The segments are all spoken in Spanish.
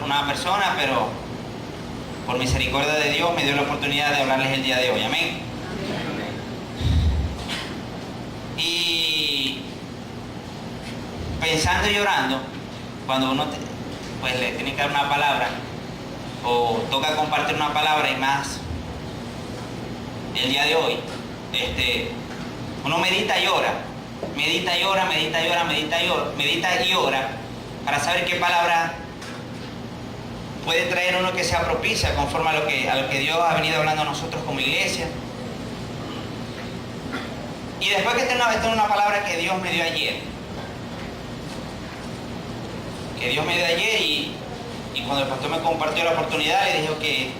Una persona, pero por misericordia de Dios me dio la oportunidad de hablarles el día de hoy. Amén. Y pensando y orando, cuando uno pues le tiene que dar una palabra o toca compartir una palabra, y más el día de hoy, uno medita y ora, medita y ora, medita y ora, medita y ora, medita y ora para saber qué palabra puede traer uno que sea propicia conforme a lo que Dios ha venido hablando a nosotros como iglesia. Y después que esta es una palabra que Dios me dio ayer. Y cuando el pastor me compartió la oportunidad, le dije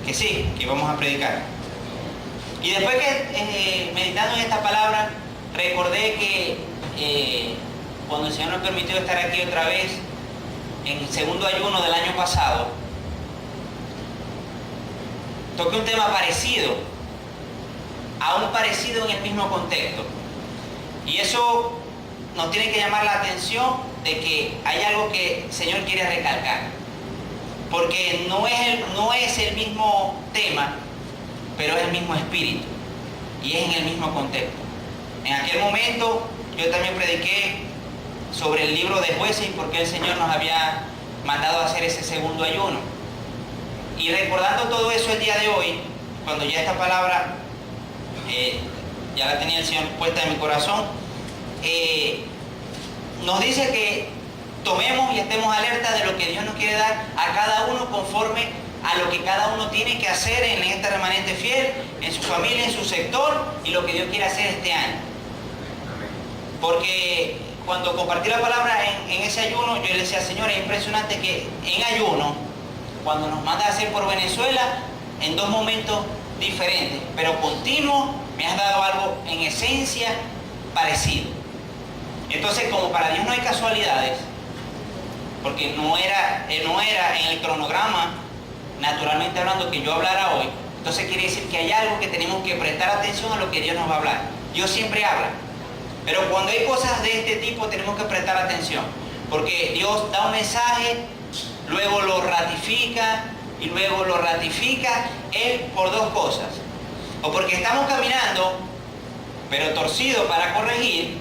que sí, que íbamos a predicar. Y después que meditando en esta palabra, recordé que cuando el Señor nos permitió estar aquí otra vez, en el segundo ayuno del año pasado, toqué un tema parecido, aún parecido en el mismo contexto. Y eso nos tiene que llamar la atención de que hay algo que el Señor quiere recalcar. Porque no es el mismo tema, pero es el mismo espíritu. Y es en el mismo contexto. En aquel momento yo también prediqué sobre el libro de Jueces y por qué el Señor nos había mandado a hacer ese segundo ayuno. Y recordando todo eso el día de hoy, cuando ya esta palabra ya la tenía el Señor puesta en mi corazón, nos dice que tomemos y estemos alerta de lo que Dios nos quiere dar a cada uno conforme a lo que cada uno tiene que hacer en este remanente fiel, en su familia, en su sector, y lo que Dios quiere hacer este año. Porque cuando compartí la palabra en ese ayuno, yo le decía, Señor, es impresionante que en ayuno, cuando nos manda a hacer por Venezuela, en dos momentos diferentes, pero continuo, me has dado algo en esencia parecido. Entonces, como para Dios no hay casualidades, porque no era en el cronograma, naturalmente hablando, que yo hablara hoy, entonces quiere decir que hay algo que tenemos que prestar atención a lo que Dios nos va a hablar. Dios siempre habla. Pero cuando hay cosas de este tipo tenemos que prestar atención, porque Dios da un mensaje, luego lo ratifica y luego lo ratifica Él por dos cosas. O porque estamos caminando, pero torcido para corregir,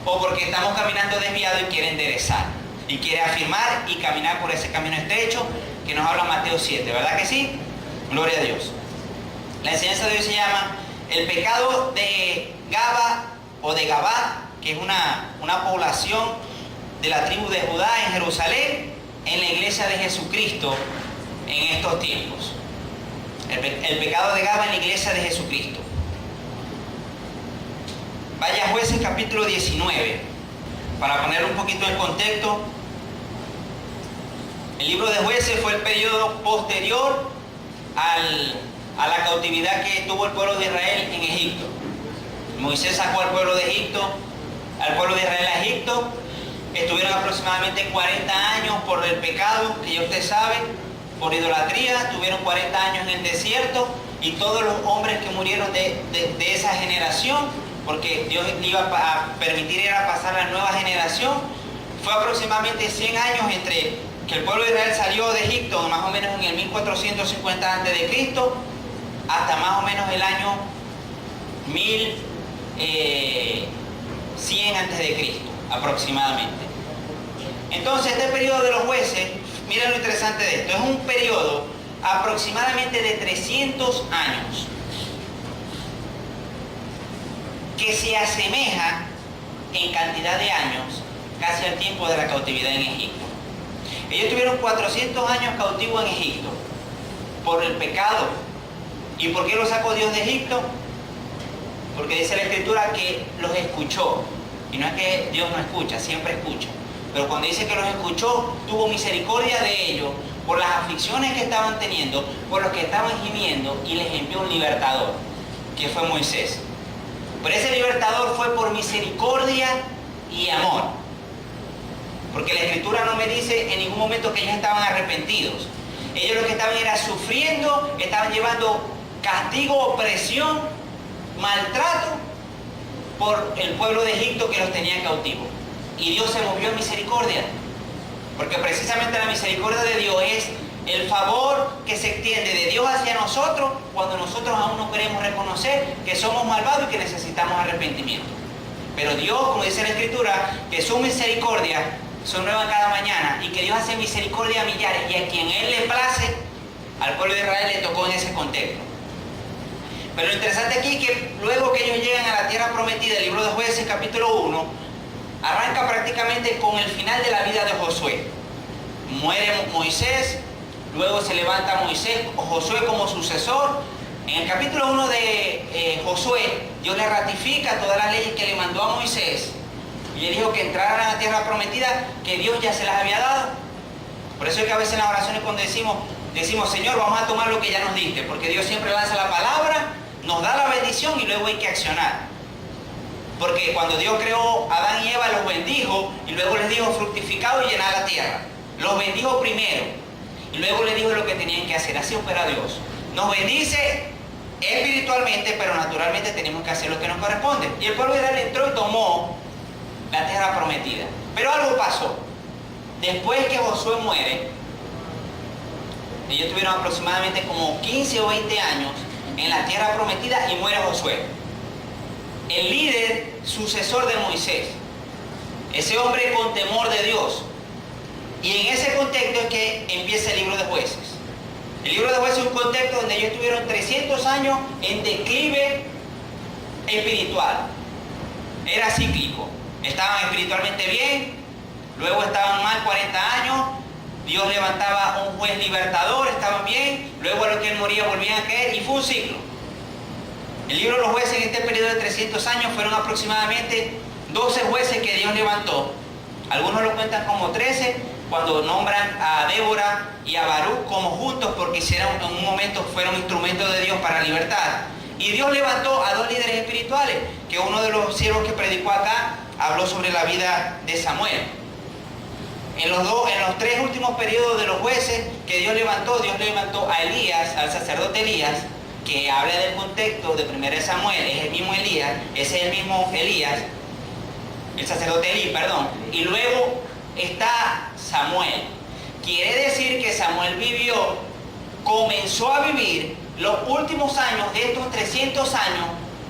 o porque estamos caminando desviado y quiere enderezar, y quiere afirmar y caminar por ese camino estrecho que nos habla Mateo 7, ¿verdad que sí? Gloria a Dios. La enseñanza de hoy se llama el pecado de Gaba o de Gabá, que es una población de la tribu de Judá en Jerusalén, en la iglesia de Jesucristo en estos tiempos. El pecado de Gaba en la iglesia de Jesucristo. Vaya a Jueces capítulo 19, para poner un poquito en contexto El libro de Jueces fue el periodo posterior a la cautividad que tuvo el pueblo de Israel en Egipto. Moisés sacó al pueblo de Egipto, al pueblo de Israel a Egipto. Estuvieron aproximadamente 40 años por el pecado, que ya usted sabe, por idolatría. Tuvieron 40 años en el desierto, y todos los hombres que murieron de esa generación, porque Dios iba a permitir era pasar a la nueva generación, fue aproximadamente 100 años entre que el pueblo de Israel salió de Egipto, más o menos en el 1450 a.C., hasta más o menos el año 1100 a.C., aproximadamente. Entonces, este periodo de los jueces, miren lo interesante de esto, es un periodo aproximadamente de 300 años, que se asemeja en cantidad de años casi al tiempo de la cautividad en Egipto. Ellos tuvieron 400 años cautivos en Egipto por el pecado. ¿Y por qué los sacó Dios de Egipto? Porque dice la Escritura que los escuchó. Y no es que Dios no escucha, siempre escucha. Pero cuando dice que los escuchó, tuvo misericordia de ellos por las aflicciones que estaban teniendo, por los que estaban gimiendo, y les envió un libertador, que fue Moisés. Pero ese libertador fue por misericordia y amor. Porque la Escritura no me dice en ningún momento que ellos estaban arrepentidos. Ellos lo que estaban era sufriendo, estaban llevando castigo, opresión, maltrato por el pueblo de Egipto que los tenía cautivos. Y Dios se movió en misericordia. Porque precisamente la misericordia de Dios es el favor que se extiende de Dios hacia nosotros cuando nosotros aún no queremos reconocer que somos malvados y que necesitamos arrepentimiento. Pero Dios, como dice la Escritura, que su misericordia son nuevas cada mañana, y que Dios hace misericordia a millares, y a quien Él le place, al pueblo de Israel le tocó en ese contexto. Pero lo interesante aquí es que luego que ellos llegan a la tierra prometida, el libro de Jueces capítulo 1, arranca prácticamente con el final de la vida de Josué. Muere Moisés, luego se levanta Josué como sucesor. En el capítulo 1 de Josué, Dios le ratifica todas las leyes que le mandó a Moisés, y le dijo que entraran a la tierra prometida, que Dios ya se las había dado. Por eso es que a veces en las oraciones cuando decimos, Señor, vamos a tomar lo que ya nos diste, porque Dios siempre lanza la palabra, nos da la bendición y luego hay que accionar. Porque cuando Dios creó a Adán y Eva, los bendijo y luego les dijo fructificado y llenad la tierra. Los bendijo primero y luego les dijo lo que tenían que hacer. Así opera Dios. Nos bendice espiritualmente, pero naturalmente tenemos que hacer lo que nos corresponde. Y el pueblo de Israel entró y tomó la tierra prometida. Pero algo pasó. Después que Josué muere, ellos tuvieron aproximadamente como 15 o 20 años en la tierra prometida y muere Josué, el líder sucesor de Moisés, ese hombre con temor de Dios. Y en ese contexto es que empieza el libro de Jueces. El libro de Jueces es un contexto donde ellos estuvieron 300 años en declive espiritual. Era cíclico. Estaban espiritualmente bien, luego estaban mal 40 años, Dios levantaba un juez libertador, estaban bien, luego a lo que él moría volvían a caer, y fue un ciclo. El libro de los jueces en este periodo de 300 años fueron aproximadamente 12 jueces que Dios levantó. Algunos lo cuentan como 13, cuando nombran a Débora y a Baruch como juntos, porque en un momento fueron instrumentos de Dios para la libertad. Y Dios levantó a 2 líderes espirituales, que uno de los siervos que predicó acá habló sobre la vida de Samuel. En los 3 últimos periodos de los jueces que Dios levantó a Elías, al sacerdote Elías, que habla del contexto de 1 Samuel, es el mismo Elías, ese es el mismo Elías, el sacerdote Elí, perdón. Y luego está Samuel. Quiere decir que Samuel comenzó a vivir los últimos años de estos 300 años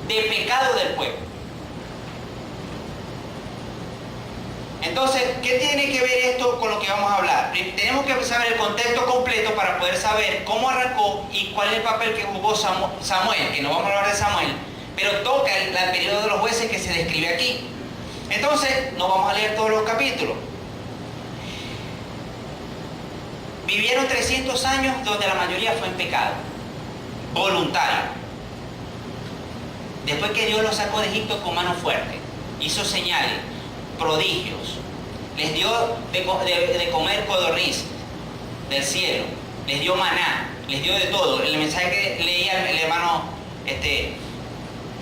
de pecado del pueblo. Entonces, ¿qué tiene que ver esto con lo que vamos a hablar? Tenemos que saber el contexto completo para poder saber cómo arrancó y cuál es el papel que jugó Samuel, que no vamos a hablar de Samuel, pero toca el periodo de los jueces que se describe aquí. Entonces, no vamos a leer todos los capítulos. Vivieron 300 años donde la mayoría fue en pecado, voluntario. Después que Dios los sacó de Egipto con mano fuerte, hizo señales, prodigios, les dio de comer codornices, del cielo, les dio maná, les dio de todo. El mensaje que leía el hermano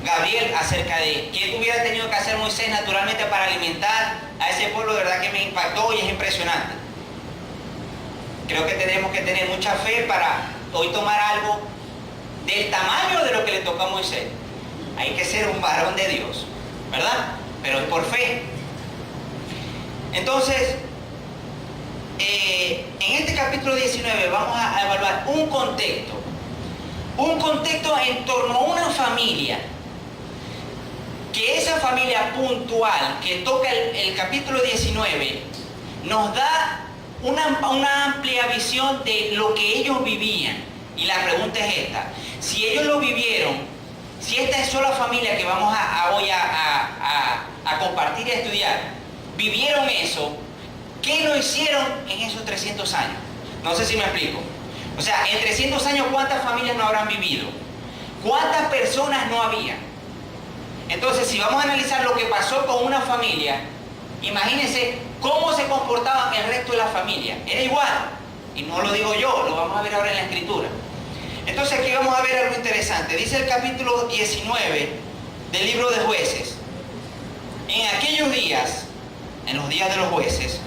Gabriel acerca de qué hubiera tenido que hacer Moisés naturalmente para alimentar a ese pueblo, de verdad que me impactó y es impresionante. Creo que tenemos que tener mucha fe para hoy tomar algo del tamaño de lo que le tocó a Moisés. Hay que ser un varón de Dios, ¿verdad? Pero es por fe. Entonces, en este capítulo 19 vamos a evaluar un contexto en torno a una familia, que esa familia puntual que toca el capítulo 19 nos da una amplia visión de lo que ellos vivían. Y la pregunta es esta: si ellos lo vivieron, si esta es sola familia que vamos hoy a compartir y a estudiar, vivieron eso, ¿qué no hicieron en esos 300 años? No sé si me explico. O sea, en 300 años, ¿cuántas familias no habrán vivido? ¿Cuántas personas no había? Entonces, si vamos a analizar lo que pasó con una familia, imagínense cómo se comportaban el resto de la familia. Era igual. Y no lo digo yo, lo vamos a ver ahora en la Escritura. Entonces, aquí vamos a ver algo interesante. Dice el capítulo 19 del libro de Jueces: en aquellos días, en los días de los jueces,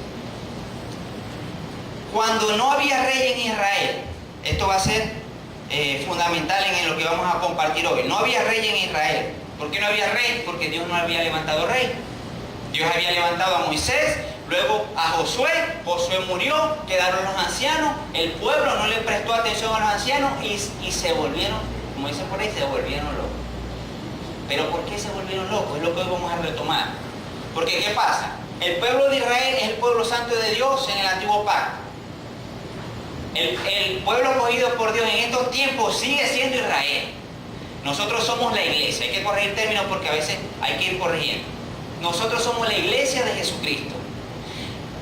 cuando no había rey en Israel, esto va a ser fundamental en lo que vamos a compartir hoy. No había rey en Israel. ¿Por qué no había rey? Porque Dios no había levantado rey. Dios había levantado a Moisés, luego a Josué. Josué murió, quedaron los ancianos, el pueblo no le prestó atención a los ancianos y se volvieron, como dicen por ahí, se volvieron locos. ¿Pero por qué se volvieron locos? Es lo que hoy vamos a retomar. Porque ¿qué pasa? El pueblo de Israel es el pueblo santo de Dios en el antiguo pacto. El pueblo escogido por Dios en estos tiempos sigue siendo Israel. Nosotros somos la iglesia. Hay que corregir términos porque a veces hay que ir corrigiendo. Nosotros somos la iglesia de Jesucristo.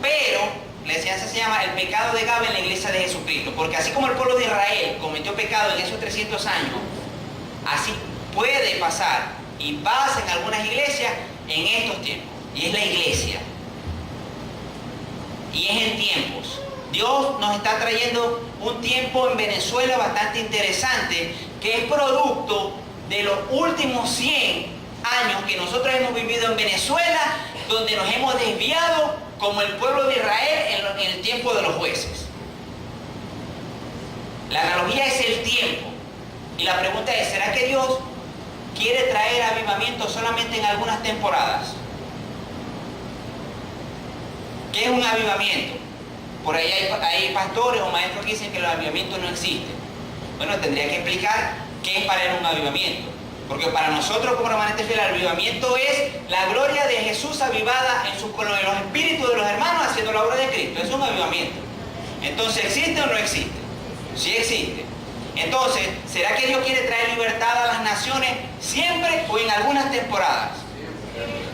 Pero la enseñanza se llama el pecado de Gabe en la iglesia de Jesucristo. Porque así como el pueblo de Israel cometió pecado en esos 300 años, así puede pasar y pasa en algunas iglesias en estos tiempos. Y es la iglesia. Y es en tiempos. Dios nos está trayendo un tiempo en Venezuela bastante interesante, que es producto de los últimos 100 años que nosotros hemos vivido en Venezuela, donde nos hemos desviado como el pueblo de Israel en el tiempo de los jueces. La analogía es el tiempo. Y la pregunta es, ¿será que Dios quiere traer avivamiento solamente en algunas temporadas? ¿Qué es un avivamiento? Por ahí hay pastores o maestros que dicen que el avivamiento no existe. Bueno, tendría que explicar qué es para él un avivamiento. Porque para nosotros como remanentes fieles, el avivamiento es la gloria de Jesús avivada en los espíritus de los hermanos haciendo la obra de Cristo. Es un avivamiento. Entonces, ¿existe o no existe? Sí existe. Entonces, ¿será que Dios quiere traer libertad a las naciones siempre o en algunas temporadas?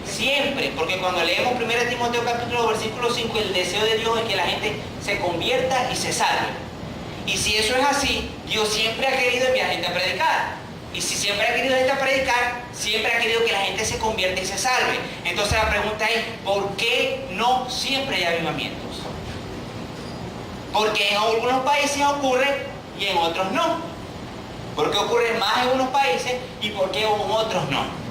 Siempre, porque cuando leemos 1 Timoteo capítulo 2, versículo 5, el deseo de Dios es que la gente se convierta y se salve. Y si eso es así, Dios siempre ha querido enviar gente a predicar. Y si siempre ha querido gente a predicar, siempre ha querido que la gente se convierta y se salve. Entonces la pregunta es, ¿por qué no siempre hay avivamientos? Porque en algunos países ocurre y en otros no. ¿Por qué ocurre más en unos países y por qué en otros no?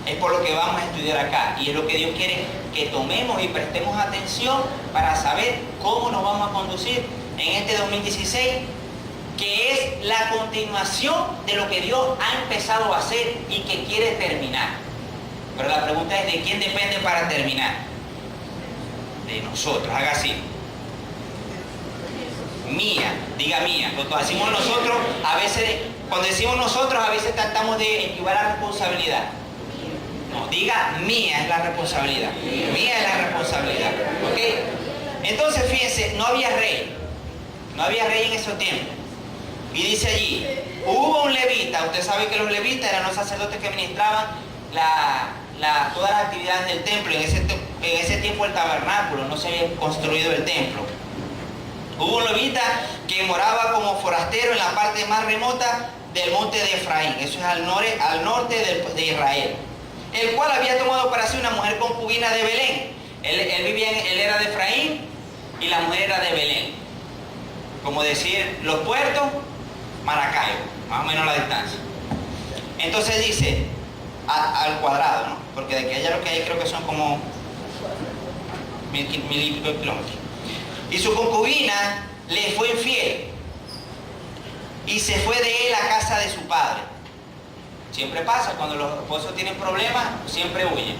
Es por lo que vamos a estudiar acá y es lo que Dios quiere que tomemos y prestemos atención para saber cómo nos vamos a conducir en este 2016, que es la continuación de lo que Dios ha empezado a hacer y que quiere terminar. Pero la pregunta es, ¿de quién depende para terminar? De nosotros. Haga así. Mía, diga mía. Cuando decimos nosotros, cuando decimos nosotros, a veces tratamos de esquivar la responsabilidad. No, diga mía es la responsabilidad. Mía es la responsabilidad. ¿Ok? Entonces, fíjense, no había rey. No había rey en esos tiempos. Y dice allí, hubo un levita. Usted sabe que los levitas eran los sacerdotes que administraban todas las actividades del templo. En ese tiempo el tabernáculo, no se había construido el templo. Hubo un levita que moraba como forastero en la parte más remota del monte de Efraín. Eso es al norte de Israel. El cual había tomado para sí una mujer concubina de Belén. Él era de Efraín y la mujer era de Belén. Como decir, los puertos, Maracaibo, más o menos la distancia. Entonces dice, al cuadrado, ¿no? Porque de aquí a allá lo que hay creo que son como 1000 y pico kilómetros. Y su concubina le fue infiel y se fue de él a casa de su padre. Siempre pasa, cuando los esposos tienen problemas, siempre huyen.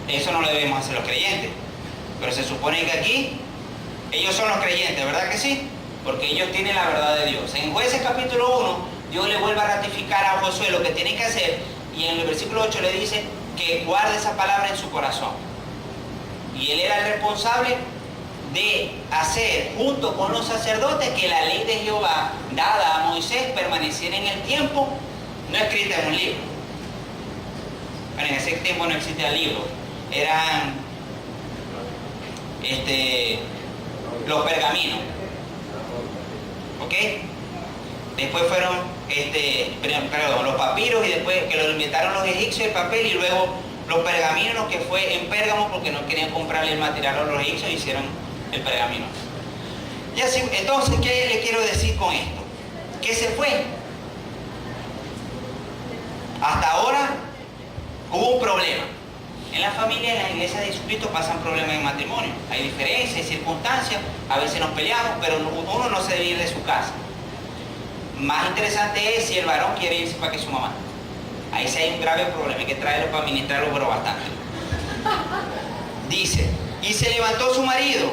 Eso no lo debemos hacer los creyentes. Pero se supone que aquí, ellos son los creyentes, ¿verdad que sí? Porque ellos tienen la verdad de Dios. En Jueces capítulo 1, Dios le vuelve a ratificar a Josué lo que tiene que hacer, y en el versículo 8 le dice que guarde esa palabra en su corazón. Y él era el responsable de hacer, junto con los sacerdotes, que la ley de Jehová, dada a Moisés, permaneciera en el tiempo, no escrita en un libro. Bueno, en ese tiempo no existía el libro. Eran los pergaminos. ¿Ok? Después fueron los papiros, y después que lo inventaron los egipcios el papel, y luego los pergaminos, que fue en Pérgamo porque no querían comprarle el material a los egipcios, hicieron el pergamino. Y así, entonces, ¿qué le quiero decir con esto? Que se fue. Hasta ahora hubo un problema. En la familia, en las iglesias de Jesucristo pasan problemas en matrimonio. Hay diferencias, hay circunstancias, a veces nos peleamos, pero uno no se debe ir de su casa. Más interesante es si el varón quiere irse para que su mamá. Ahí sí hay un grave problema, hay que traerlo para ministrarlo, pero bastante. Dice, y se levantó su marido,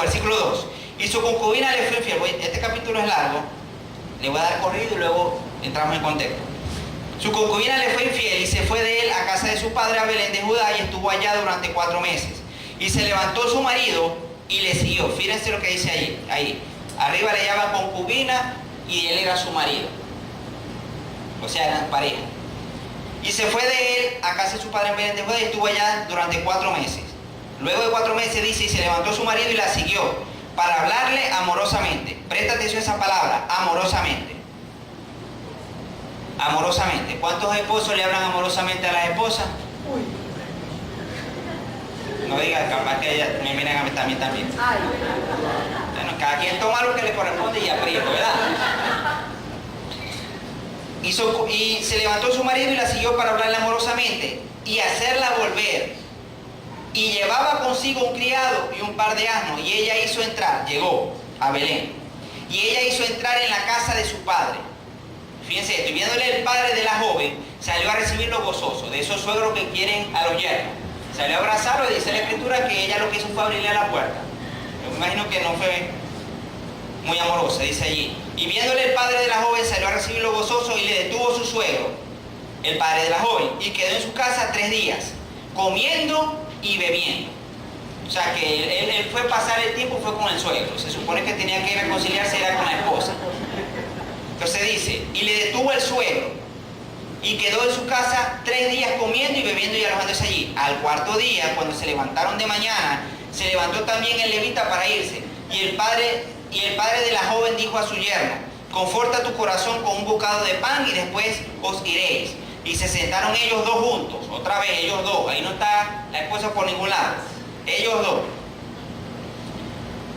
versículo 2, y su concubina le fue infiel. Este capítulo es largo, le voy a dar corrido y luego entramos en contexto. Su concubina le fue infiel y se fue de él a casa de su padre a Belén de Judá, y estuvo allá durante 4 meses. Y se levantó su marido y le siguió. Fíjense lo que dice ahí. Arriba le llama concubina y él era su marido. O sea, eran pareja. Y se fue de él a casa de su padre en Belén de Judá, y estuvo allá durante 4 meses. Luego de 4 meses dice, y se levantó su marido y la siguió para hablarle amorosamente. Presta atención a esa palabra, amorosamente. Amorosamente. ¿Cuántos esposos le hablan amorosamente a las esposas? No digas, capaz que ellas me miran a mí también. Bueno, cada quien toma lo que le corresponde y aprieta, ¿verdad? Y se levantó su marido y la siguió para hablarle amorosamente y hacerla volver. Y llevaba consigo un criado y un par de asnos, y ella hizo entrar, llegó a Belén, y ella hizo entrar en la casa de su padre. Fíjense esto, y viéndole el padre de la joven, salió a recibirlo gozoso, de esos suegros que quieren a los yernos. Salió a abrazarlo, y dice la escritura que ella lo que hizo fue abrirle la puerta. Yo me imagino que no fue muy amorosa, dice allí. Y viéndole el padre de la joven, salió a recibirlo gozoso, y le detuvo su suegro, el padre de la joven, y quedó en su casa 3 días, comiendo y bebiendo. O sea que él fue pasar el tiempo, fue con el suegro. Se supone que tenía que reconciliarse, era con la esposa. Entonces dice, y le detuvo el suegro, y quedó en su casa 3 días comiendo y bebiendo y alojándose allí. Al 4.º día, cuando se levantaron de mañana, se levantó también el levita para irse. Y el padre de la joven dijo a su yerno, conforta tu corazón con un bocado de pan y después os iréis. Y se sentaron ellos 2 juntos, otra vez ellos 2, ahí no está la esposa por ningún lado, ellos 2.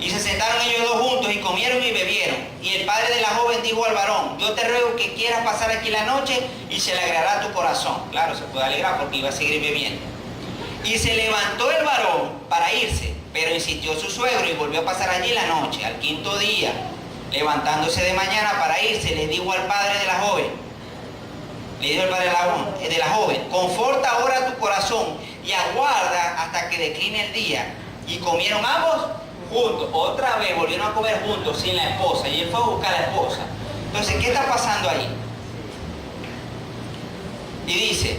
Y se sentaron ellos 2 juntos y comieron y bebieron. Y el padre de la joven dijo al varón, yo te ruego que quieras pasar aquí la noche y se le alegrará tu corazón. Claro, se puede alegrar porque iba a seguir bebiendo. Y se levantó el varón para irse, pero insistió su suegro y volvió a pasar allí la noche. Al 5.º día, levantándose de mañana para irse, le dijo al padre de la joven, conforta ahora tu corazón y aguarda hasta que decline el día. Y comieron ambos juntos. Otra vez volvieron a comer juntos sin la esposa, y él fue a buscar a la esposa. Entonces, ¿qué está pasando ahí? Y dice,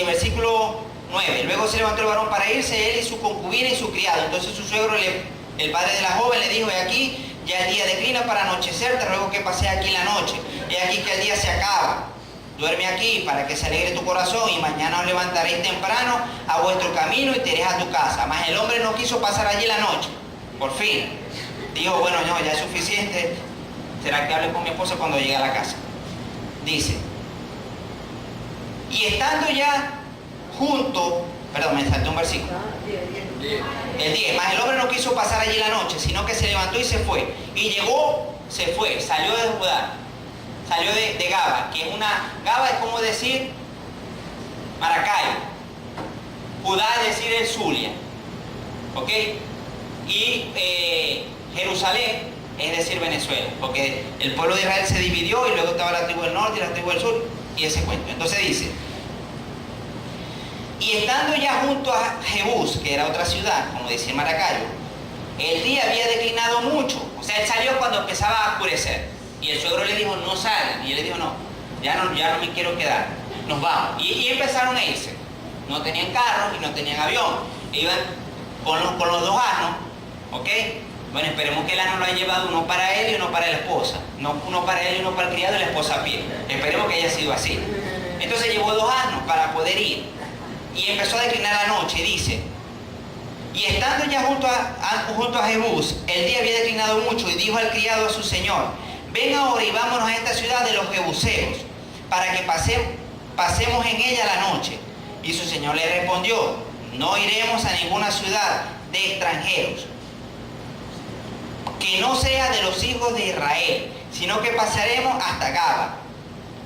versículo 9, luego se levantó el varón para irse, él y su concubina y su criado. Entonces su suegro, el padre de la joven, le dijo, he aquí, ya el día declina para anochecer, te ruego que pases aquí la noche. He aquí que el día se acaba. Duerme aquí para que se alegre tu corazón, y mañana os levantaréis temprano a vuestro camino y te iréis a tu casa. Mas el hombre no quiso pasar allí la noche. Por fin dijo, bueno, no, ya es suficiente. Será que hable con mi esposa cuando llegue a la casa. Dice, y estando ya junto Perdón, me salté un versículo. El 10. Mas el hombre no quiso pasar allí la noche, sino que se levantó y se fue. Y llegó, se fue, salió de Judá, salió de Gaba, que es una... Gaba es como decir Maracay. Judá es decir el Zulia. ¿Ok? Y Jerusalén es decir Venezuela. Porque el pueblo de Israel se dividió y luego estaba la tribu del norte y la tribu del sur. Y ese cuento. Entonces dice... Y estando ya junto a Jebús, que era otra ciudad, como decía Maracayo, el día había declinado mucho. O sea, él salió cuando empezaba a oscurecer. Y el suegro le dijo, no salgan. Y él le dijo, no, ya no me quiero quedar. Nos vamos. Y empezaron a irse. No tenían carro y no tenían avión. Iban con los dos asnos. ¿Ok? Bueno, esperemos que el asno lo haya llevado uno para él y uno para la esposa. No uno para él y uno para el criado y la esposa a pie. Esperemos que haya sido así. Entonces llevó dos asnos para poder ir. Y empezó a declinar la noche, dice. Y estando ya junto a Jebús, el día había declinado mucho, y dijo al criado a su señor, ven ahora y vámonos a esta ciudad de los jebuseos, para que pasemos en ella la noche. Y su señor le respondió, no iremos a ninguna ciudad de extranjeros, que no sea de los hijos de Israel, sino que pasaremos hasta Gaba,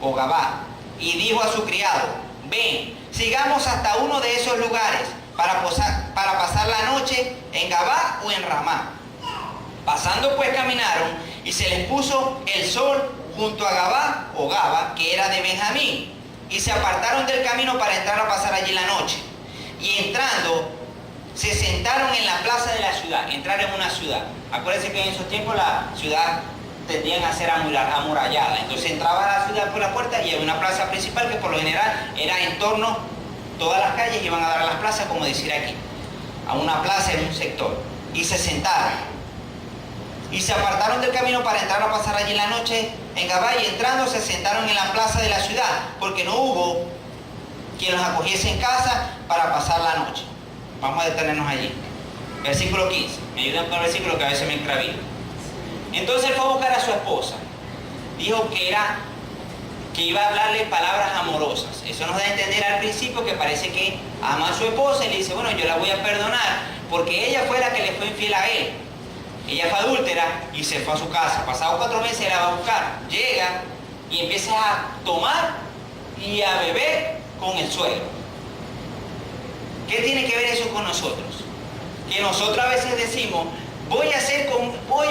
o Gabá. Y dijo a su criado, ven, sigamos hasta uno de esos lugares para pasar la noche en Gabá o en Ramá. Pasando pues caminaron y se les puso el sol junto a Gabá o Gaba, que era de Benjamín, y se apartaron del camino para entrar a pasar allí la noche. Y entrando, se sentaron en la plaza de la ciudad. Entrar en una ciudad. Acuérdense que en esos tiempos la ciudad tendían a ser amurallada. Entonces entraba a la ciudad por la puerta y había una plaza principal que por lo general era en torno, todas las calles iban a dar a las plazas, como decir aquí, a una plaza en un sector. Y se sentaron. Y se apartaron del camino para entrar a pasar allí la noche en Gabá, y entrando se sentaron en la plaza de la ciudad, porque no hubo quien los acogiese en casa para pasar la noche. Vamos a detenernos allí. Versículo 15. Me ayudan con el versículo que a veces me extravío. Entonces él fue a buscar a su esposa. Dijo que iba a hablarle palabras amorosas. Eso nos da a entender al principio que parece que ama a su esposa y le dice, bueno, yo la voy a perdonar porque ella fue la que le fue infiel a él. Ella fue adúltera y se fue a su casa. Pasados 4 meses la va a buscar. Llega y empieza a tomar y a beber con el suegro. ¿Qué tiene que ver eso con nosotros? Que nosotros a veces decimos, voy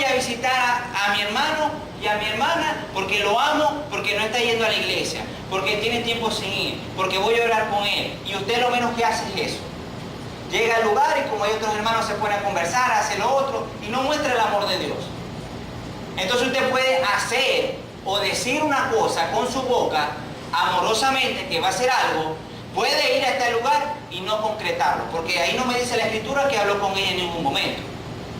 a visitar a mi hermano y a mi hermana porque lo amo, porque no está yendo a la iglesia, porque tiene tiempo sin ir, porque voy a orar con él. Y usted lo menos que hace es eso. Llega al lugar y como hay otros hermanos se ponen a conversar, hace lo otro y no muestra el amor de Dios. Entonces usted puede hacer o decir una cosa con su boca amorosamente que va a hacer algo, puede ir a este lugar y no concretarlo, porque ahí no me dice la escritura que habló con ella en ningún momento.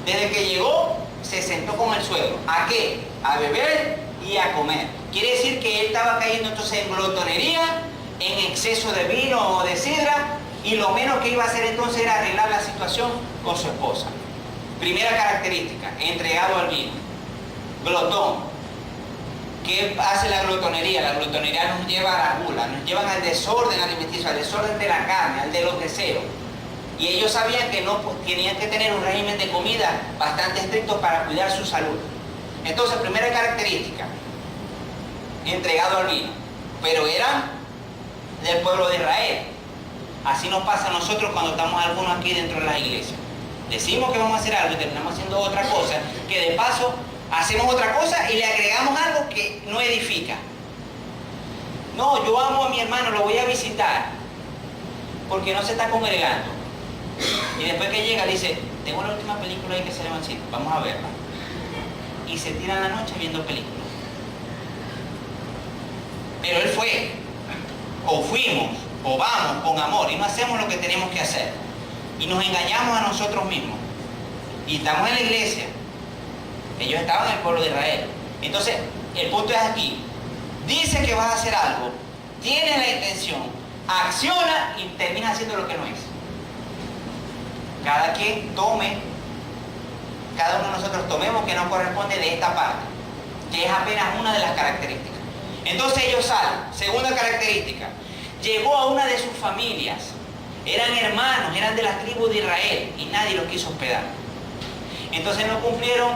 Desde que llegó, se sentó con el suegro. ¿A qué? A beber y a comer. Quiere decir que él estaba cayendo entonces en glotonería, en exceso de vino o de sidra, y lo menos que iba a hacer entonces era arreglar la situación con su esposa. Primera característica, entregado al vino. Glotón. ¿Qué hace la glotonería? La glotonería nos lleva a la gula, nos llevan al desorden alimenticio, al desorden de la carne, al de los deseos. Y ellos sabían que no tenían que tener un régimen de comida bastante estricto para cuidar su salud. Entonces, primera característica, entregado al vino. Pero eran del pueblo de Israel. Así nos pasa a nosotros cuando estamos algunos aquí dentro de las iglesias. Decimos que vamos a hacer algo y terminamos haciendo otra cosa, que de paso hacemos otra cosa y le agregamos algo que no edifica. No, yo amo a mi hermano, lo voy a visitar, porque no se está congregando. Y después que llega le dice, tengo la última película ahí que se llama así, vamos a verla. Y se tiran la noche viendo películas. Pero él fue, o fuimos, o vamos con amor y no hacemos lo que tenemos que hacer. Y nos engañamos a nosotros mismos. Y estamos en la iglesia. Ellos estaban en el pueblo de Israel. Entonces, el punto es aquí. Dice que vas a hacer algo, tienes la intención, acciona y termina haciendo lo que no es. Cada quien tome, cada uno de nosotros tomemos que nos corresponde de esta parte, que es apenas una de las características. Entonces ellos salen. Segunda característica, llegó a una de sus familias Eran hermanos, eran de las tribus de Israel y nadie los quiso hospedar. Entonces no cumplieron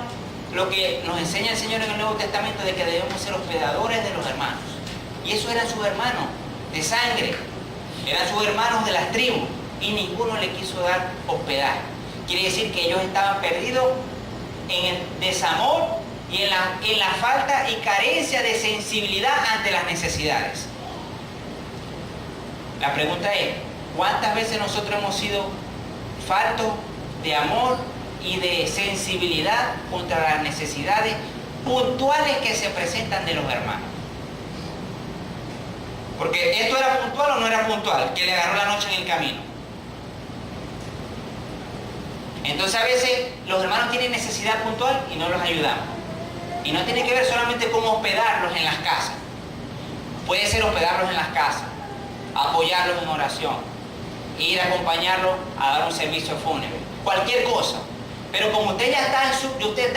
lo que nos enseña el Señor en el Nuevo Testamento de que debemos ser hospedadores de los hermanos. Y esos eran sus hermanos de sangre, eran sus hermanos de las tribus y ninguno le quiso dar hospedaje. Quiere decir que ellos estaban perdidos en el desamor y en la falta y carencia de sensibilidad ante las necesidades. La pregunta es, ¿cuántas veces nosotros hemos sido faltos de amor y de sensibilidad contra las necesidades puntuales que se presentan de los hermanos? Porque esto era puntual o no era puntual, que le agarró la noche en el camino. Entonces a veces los hermanos tienen necesidad puntual y no los ayudamos. Y no tiene que ver solamente con hospedarlos en las casas. Puede ser hospedarlos en las casas, apoyarlos en oración, ir a acompañarlos a dar un servicio fúnebre, cualquier cosa. Pero como usted ya está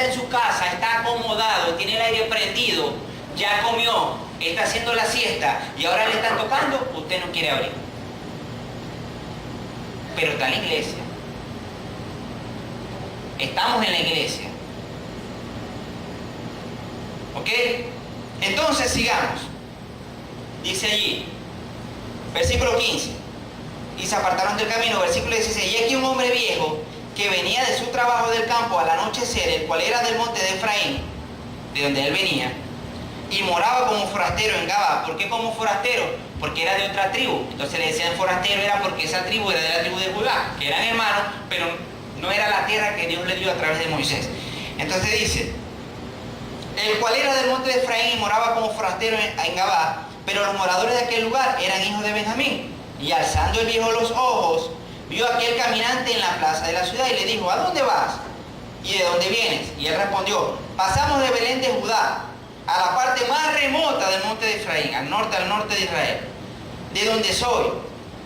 en su casa, está acomodado, tiene el aire prendido, ya comió, está haciendo la siesta y ahora le están tocando, usted no quiere abrir. Pero está en la iglesia. Estamos en la iglesia. ¿Ok? Entonces sigamos. Dice allí, versículo 15. Y se apartaron del camino, versículo 16. Y aquí un hombre viejo que venía de su trabajo del campo al anochecer, el cual era del monte de Efraín, de donde él venía, y moraba como forastero en Gabá. ¿Por qué como forastero? Porque era de otra tribu. Entonces le decían forastero, era porque esa tribu era de la tribu de Judá, que eran hermanos, pero no era la tierra que Dios le dio a través de Moisés. Entonces dice, el cual era del monte de Efraín y moraba como forastero en Gabá, pero los moradores de aquel lugar eran hijos de Benjamín. Y alzando el viejo los ojos, vio a aquel caminante en la plaza de la ciudad y le dijo, ¿a dónde vas? ¿Y de dónde vienes? Y él respondió, pasamos de Belén de Judá a la parte más remota del monte de Efraín, al norte de Israel, de donde soy.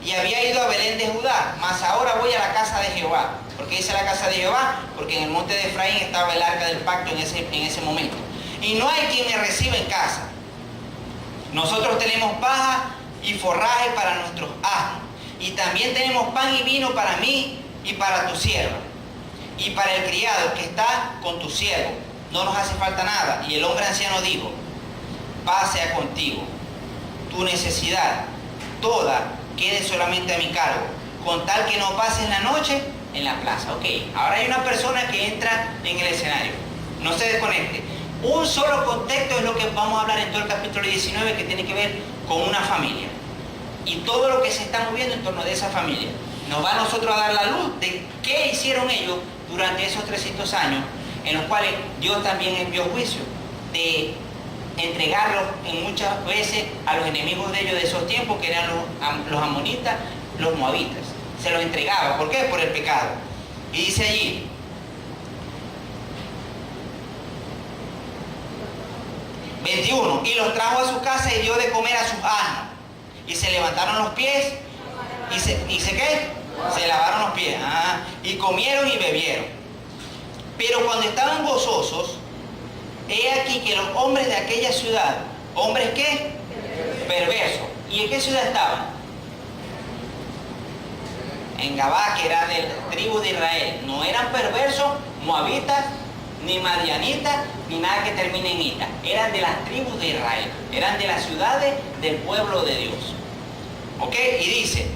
Y había ido a Belén de Judá, mas ahora voy a la casa de Jehová. ¿Por qué dice la casa de Jehová? Porque en el monte de Efraín estaba el arca del pacto en ese momento. Y no hay quien me reciba en casa. Nosotros tenemos paja y forraje para nuestros asnos. Y también tenemos pan y vino para mí y para tu sierva. Y para el criado que está con tu siervo. No nos hace falta nada. Y el hombre anciano dijo, paz sea contigo. Tu necesidad toda quede solamente a mi cargo, con tal que no pases la noche en la plaza. Ok, ahora hay una persona que entra en el escenario. No se desconecte. Un solo contexto es lo que vamos a hablar en todo el capítulo 19, que tiene que ver con una familia. Y todo lo que se está moviendo en torno de esa familia. Nos va a nosotros a dar la luz de qué hicieron ellos durante esos 300 años, en los cuales Dios también envió juicio, de entregarlos en muchas veces a los enemigos de ellos de esos tiempos, que eran los amonitas, los moabitas. Se los entregaba. ¿Por qué? Por el pecado. Y dice allí, ...21... y los trajo a su casa y dio de comer a sus asnos. Y se levantaron los pies y se ¿qué? Se lavaron los pies. Y comieron y bebieron. Pero cuando estaban gozosos, he aquí que los hombres de aquella ciudad, ¿hombres qué? Perversos. ¿Y en qué ciudad estaban? En Gabá, que era de la tribu de Israel. No eran perversos, moabitas, ni madianitas, ni nada que termine en ita. Eran de las tribus de Israel. Eran de las ciudades del pueblo de Dios. ¿Ok? Y dice,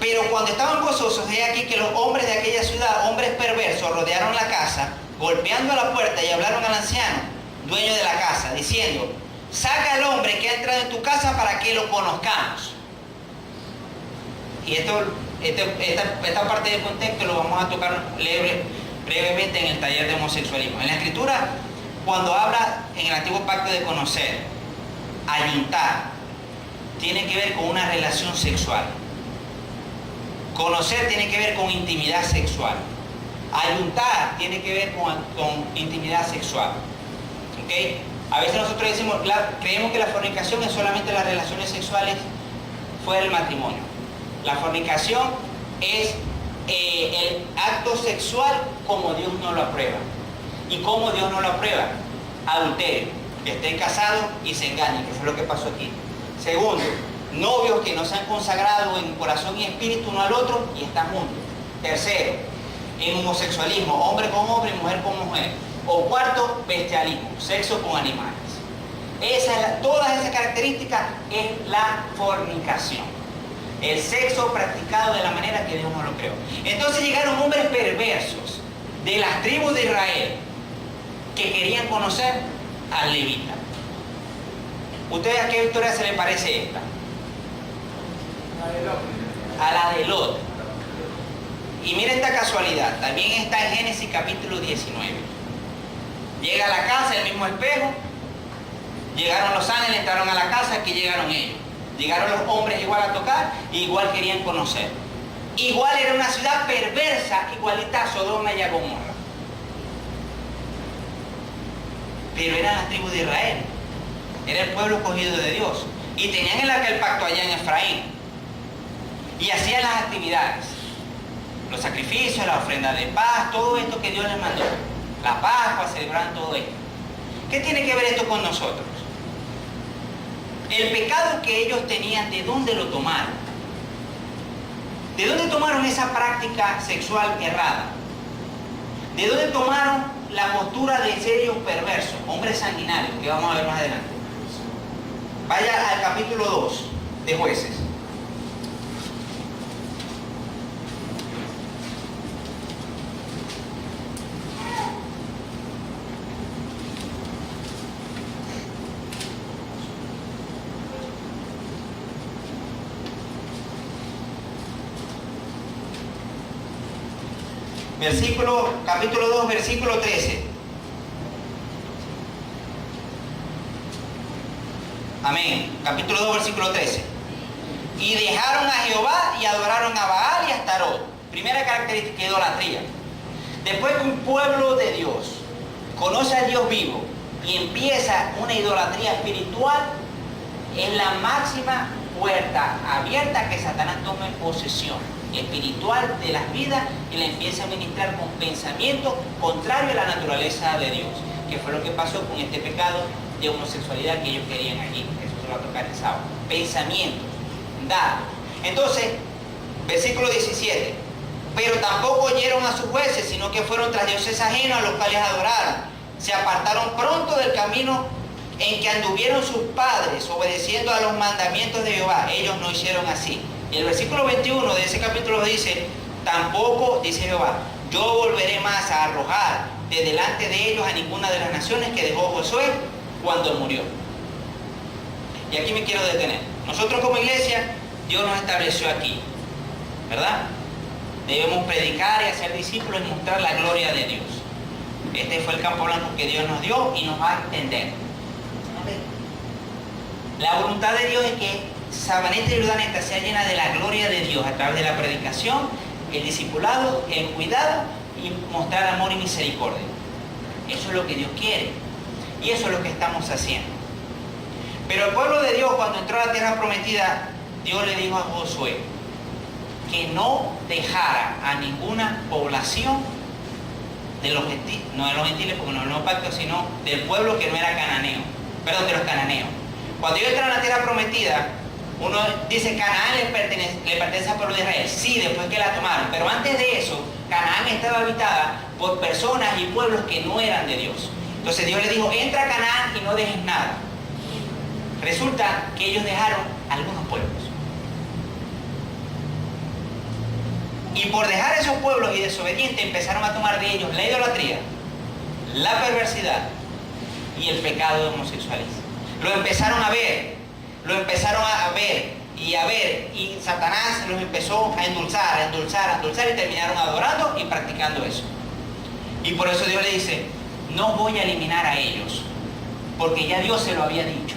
pero cuando estaban gozosos, he aquí que los hombres de aquella ciudad, hombres perversos, rodearon la casa, golpeando a la puerta, y hablaron al anciano, dueño de la casa, diciendo, saca al hombre que ha entrado en tu casa para que lo conozcamos. Y esta parte del contexto lo vamos a tocar brevemente en el taller de homosexualismo. En la escritura, cuando habla en el antiguo pacto de conocer, ayuntar, tiene que ver con una relación sexual. Conocer tiene que ver con intimidad sexual. Ayuntar tiene que ver con intimidad sexual. ¿Ok? A veces nosotros decimos, creemos que la fornicación es solamente las relaciones sexuales fuera del matrimonio. La fornicación es el acto sexual como Dios no lo aprueba. ¿Y cómo Dios no lo aprueba? Adulterio, que estén casados y se engañen, que fue lo que pasó aquí. Segundo, novios que no se han consagrado en corazón y espíritu uno al otro y están juntos. Tercero, en homosexualismo, hombre con hombre y mujer con mujer. O cuarto, bestialismo, sexo con animales. Todas esas características es la fornicación. El sexo practicado de la manera que Dios no lo creó. Entonces llegaron hombres perversos de las tribus de Israel que querían conocer al levita. ¿Ustedes a qué historia se les parece esta? A la de Lot. Y mira esta casualidad, también está en Génesis capítulo 19. Llega a la casa, el mismo espejo, llegaron los ángeles, entraron a la casa, aquí llegaron ellos. Llegaron los hombres igual a tocar, igual querían conocer. Igual era una ciudad perversa, igualita a Sodoma y a Gomorra. Pero eran las tribus de Israel, era el pueblo escogido de Dios. Y tenían el arca del pacto allá en Efraín. Y hacían las actividades, los sacrificios, la ofrenda de paz, todo esto que Dios les mandó. La Pascua, celebraban todo esto. ¿Qué tiene que ver esto con nosotros? El pecado que ellos tenían, ¿de dónde lo tomaron? ¿De dónde tomaron esa práctica sexual errada? ¿De dónde tomaron la postura de ser ellos perversos, hombres sanguinarios, que vamos a ver más adelante? Vaya al capítulo 2 de Jueces. Capítulo 2, versículo 13. Amén. Capítulo 2, versículo 13. Y dejaron a Jehová y adoraron a Baal y a Astarot. Primera característica, idolatría. Después que un pueblo de Dios conoce al Dios vivo y empieza una idolatría espiritual, es la máxima puerta abierta a que Satanás tome posesión espiritual de las vidas y la empieza a ministrar con pensamientos contrarios a la naturaleza de Dios, que fue lo que pasó con este pecado de homosexualidad que ellos querían allí. Eso se va a tocar el sábado. Pensamientos, dados. Entonces, versículo 17. Pero tampoco oyeron a sus jueces, sino que fueron tras dioses ajenos a los cuales adoraron. Se apartaron pronto del camino en que anduvieron sus padres, obedeciendo a los mandamientos de Jehová. Ellos no hicieron así. Y el versículo 21 de ese capítulo dice: tampoco, dice Jehová, yo volveré más a arrojar de delante de ellos a ninguna de las naciones que dejó Josué cuando murió. Y aquí me quiero detener. Nosotros como iglesia, Dios nos estableció aquí, ¿verdad? Debemos predicar y hacer discípulos y mostrar la gloria de Dios. Este fue el campo blanco que Dios nos dio y nos va a extender. La voluntad de Dios es que Sabaneta y Urdaneta sea llena de la gloria de Dios a través de la predicación, el discipulado, el cuidado y mostrar amor y misericordia. Eso es lo que Dios quiere y eso es lo que estamos haciendo. Pero el pueblo de Dios, cuando entró a la tierra prometida, Dios le dijo a Josué que no dejara a ninguna población de los gentiles, no de los gentiles porque no es el nuevo pacto, sino del pueblo que no era cananeo, perdón, de los cananeos. Cuando ellos entraron a la tierra prometida, uno dice Canaán le pertenece al pueblo de Israel. Sí, después que la tomaron. Pero antes de eso, Canaán estaba habitada por personas y pueblos que no eran de Dios. Entonces Dios le dijo: entra a Canaán y no dejes nada. Resulta que ellos dejaron algunos pueblos. Y por dejar esos pueblos y desobedientes, empezaron a tomar de ellos la idolatría, la perversidad y el pecado de homosexualismo. Lo empezaron a ver. Lo empezaron a ver, y Satanás los empezó a endulzar, y terminaron adorando y practicando eso. Y por eso Dios le dice: no voy a eliminar a ellos, porque ya Dios se lo había dicho.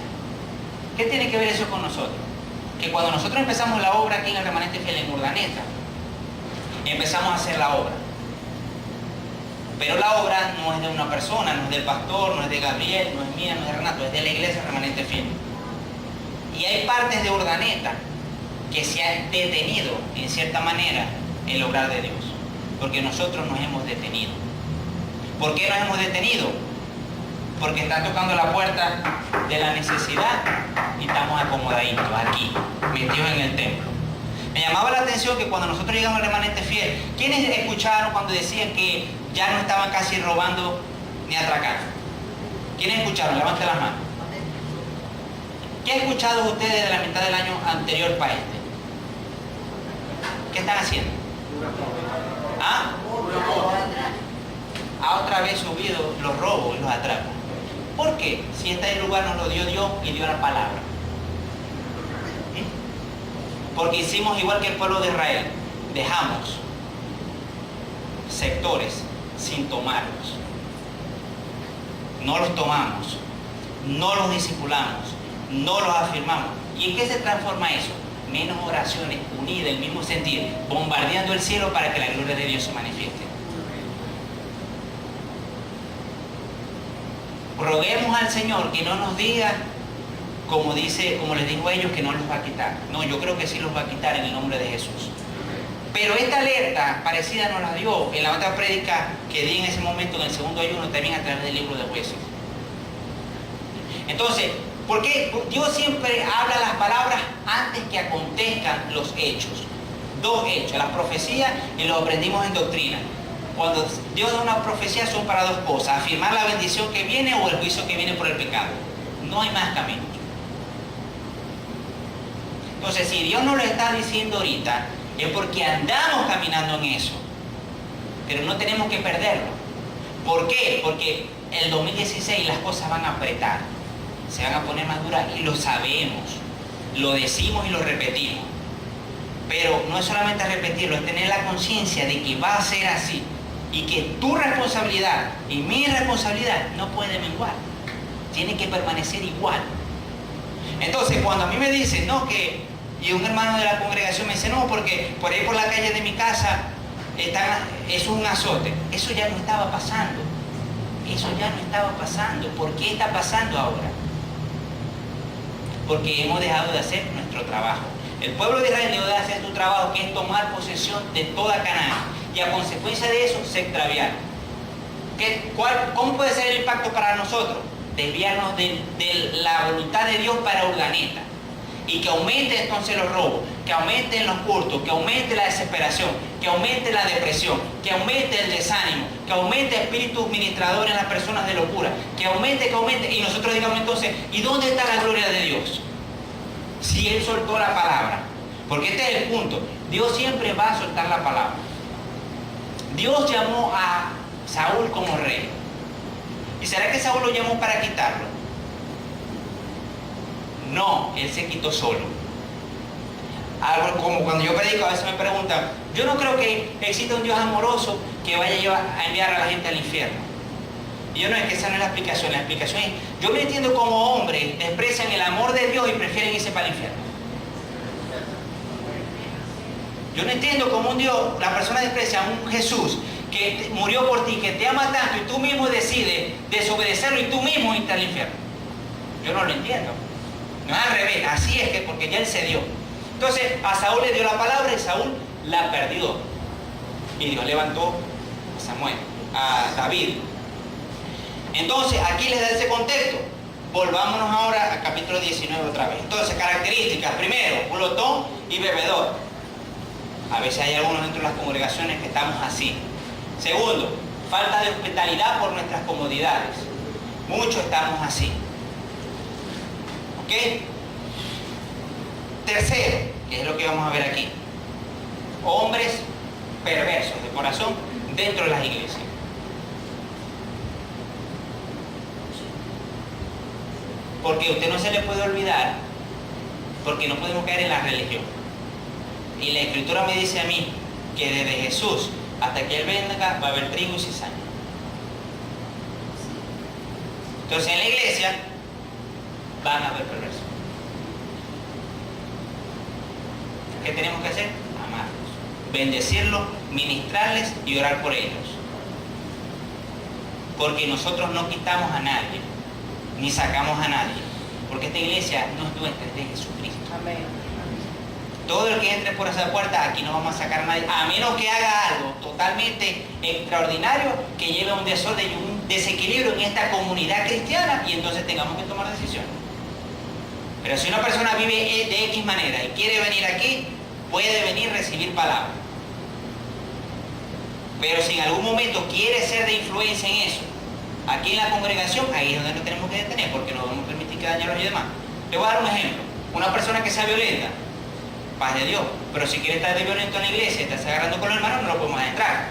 ¿Qué tiene que ver eso con nosotros? Que cuando nosotros empezamos la obra aquí en el Remanente Fiel en Urdaneta, empezamos a hacer la obra. Pero la obra no es de una persona, no es del pastor, no es de Gabriel, no es mía, no es de Renato, es de la iglesia Remanente Fiel. Y hay partes de Urdaneta que se han detenido, en cierta manera, el obrar de Dios. Porque nosotros nos hemos detenido. ¿Por qué nos hemos detenido? porque está tocando la puerta de la necesidad y estamos acomodaditos aquí, metidos en el templo. Me llamaba la atención que cuando nosotros llegamos al remanente fiel, ¿quiénes escucharon cuando decían que ya no estaban casi robando ni atracando? ¿Quiénes escucharon? Levanten las manos. ¿Qué han escuchado ustedes de la mitad del año anterior para este? ¿Qué están haciendo? ¿Ah? Ha otra vez subido los robos y los atracos. ¿Por qué? Si este lugar nos lo dio Dios y dio la palabra. Porque hicimos igual que el pueblo de Israel. Dejamos sectores sin tomarlos. No los tomamos. No los discipulamos. No los afirmamos. ¿Y en qué se transforma eso? Menos oraciones unidas, el mismo sentir, bombardeando el cielo para que la gloria de Dios se manifieste. Roguemos al Señor que no nos diga, como les dijo a ellos, que no los va a quitar. No, yo creo que sí los va a quitar en el nombre de Jesús. Pero esta alerta parecida nos la dio en la otra prédica que di en ese momento, en el segundo ayuno, también a través del libro de Jueces. Entonces, ¿por qué Dios siempre habla las palabras antes que acontezcan los hechos? Dos hechos, las profecías, y lo aprendimos en doctrina. Cuando Dios da una profecía son para dos cosas: afirmar la bendición que viene o el juicio que viene por el pecado. No hay más caminos. Entonces, si Dios nos lo está diciendo ahorita, es porque andamos caminando en eso. Pero no tenemos que perderlo. ¿Por qué? Porque el 2016 las cosas van a apretar. Se van a poner más duras y lo sabemos. Lo decimos y lo repetimos. Pero no es solamente repetirlo, es tener la conciencia de que va a ser así. Y que tu responsabilidad y mi responsabilidad no puede menguar. Tiene que permanecer igual. Entonces, cuando a mí me dicen, no, que... Y un hermano de la congregación me dice, no, porque por ahí por la calle de mi casa eso es un azote. Eso ya no estaba pasando. Eso ya no estaba pasando. ¿Por qué está pasando ahora? Porque hemos dejado de hacer nuestro trabajo. El pueblo de Israel dejó de hacer su trabajo, que es tomar posesión de toda Canaán. Y a consecuencia de eso se extraviaron. ¿Cómo puede ser el impacto para nosotros? Desviarnos de la voluntad de Dios para Urdaneta. Y que aumente entonces los robos, que aumenten los cultos, que aumente la desesperación, que aumente la depresión, que aumente el desánimo, que aumente espíritus ministradores en las personas de locura, que aumente, y nosotros digamos entonces, ¿y dónde está la gloria de Dios? Si Él soltó la palabra. Porque este es el punto. Dios siempre va a soltar la palabra. Dios llamó a Saúl como rey. ¿Y será que Saúl lo llamó para quitarlo? No, él se quitó solo. Algo como cuando yo predico, a veces me preguntan, yo no creo que exista un Dios amoroso que vaya a enviar a la gente al infierno. Y yo no, es que esa no es la explicación. La explicación es, yo me entiendo como hombres desprecian el amor de Dios y prefieren irse para el infierno. Yo no entiendo cómo un Dios, la persona desprecia a un Jesús que murió por ti, que te ama tanto y tú mismo decides desobedecerlo y tú mismo irte al infierno. Yo no lo entiendo. No es al revés, así es que porque ya Él se dio. Entonces a Saúl le dio la palabra y Saúl la perdió. Y Dios levantó a Samuel, a David. Entonces aquí les da ese contexto. Volvámonos ahora al capítulo 19 otra vez. Entonces, características. Primero, glotón y bebedor. A veces hay algunos dentro de las congregaciones que estamos así. Segundo, falta de hospitalidad por nuestras comodidades. Muchos estamos así. ¿Ok? Tercero, que es lo que vamos a ver aquí. Hombres perversos de corazón dentro de las iglesias. Porque a usted no se le puede olvidar, porque no podemos caer en la religión. Y la Escritura me dice a mí que desde Jesús hasta que Él venga va a haber trigo y cizaña. Entonces en la iglesia van a haber perversos. ¿Qué tenemos que hacer? Amarlos, bendecirlos, ministrarles y orar por ellos. Porque nosotros no quitamos a nadie, ni sacamos a nadie. Porque esta iglesia no es nuestra, es de Jesucristo. Amén. Todo el que entre por esa puerta, aquí no vamos a sacar a nadie, a menos que haga algo totalmente extraordinario, que lleve a un desorden y un desequilibrio en esta comunidad cristiana y entonces tengamos que tomar decisiones. Pero si una persona vive de X manera y quiere venir aquí, puede venir a recibir palabra. Pero si en algún momento quiere ser de influencia en eso, aquí en la congregación, ahí es donde nos tenemos que detener, porque no vamos a permitir que dañe a los demás. Le voy a dar un ejemplo. Una persona que sea violenta, paz de Dios, pero si quiere estar de violento en la iglesia, estarse agarrando con los hermanos, no lo podemos entrar.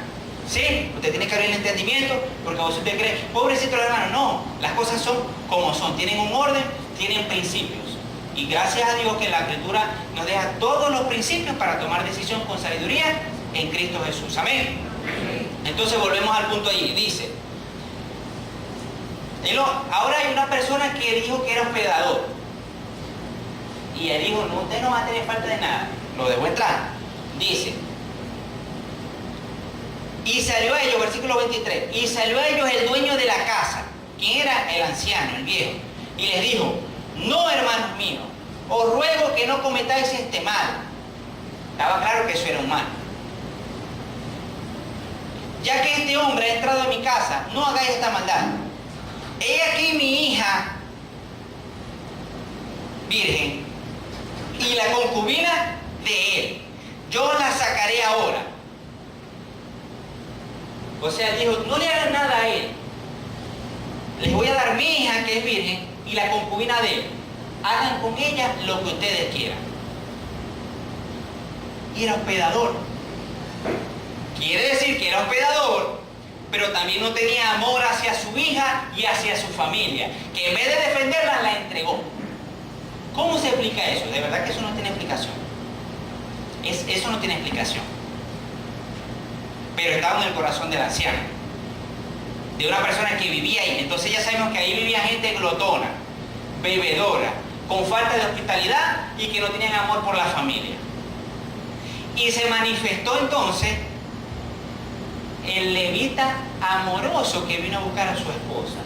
Sí, usted tiene que abrir el entendimiento, porque a usted cree, pobrecito los hermanos, no, las cosas son como son, tienen un orden, tienen principios. Y gracias a Dios que la Escritura nos deja todos los principios para tomar decisión con sabiduría en Cristo Jesús. Amén. Entonces volvemos al punto allí. Dice, ahora hay una persona que dijo que era hospedador. Y él dijo, no, usted no va a tener falta de nada. Lo dejó entrar. Dice, y salió a ellos, versículo 23, y salió a ellos el dueño de la casa. ¿Quién era? El anciano, el viejo. Y les dijo, no, hermanos míos, os ruego que no cometáis este mal. Estaba claro que eso era un mal. Ya que este hombre ha entrado a mi casa, no hagáis esta maldad. He aquí mi hija virgen y la concubina de él. Yo la sacaré ahora. O sea, dijo, no le hagan nada a él. Les voy a dar mi hija que es virgen y la concubina de él. Hagan con ella lo que ustedes quieran. Y era hospedador. Quiere decir que era hospedador, pero también no tenía amor hacia su hija y hacia su familia, que en vez de defenderla, la entregó. ¿Cómo se explica eso? De verdad que eso no tiene explicación. Eso no tiene explicación. Pero estaba en el corazón del anciano, de una persona que vivía ahí. Entonces ya sabemos que ahí vivía gente glotona, bebedora, con falta de hospitalidad y que no tenían amor por la familia. Y se manifestó entonces el levita amoroso que vino a buscar a su esposa.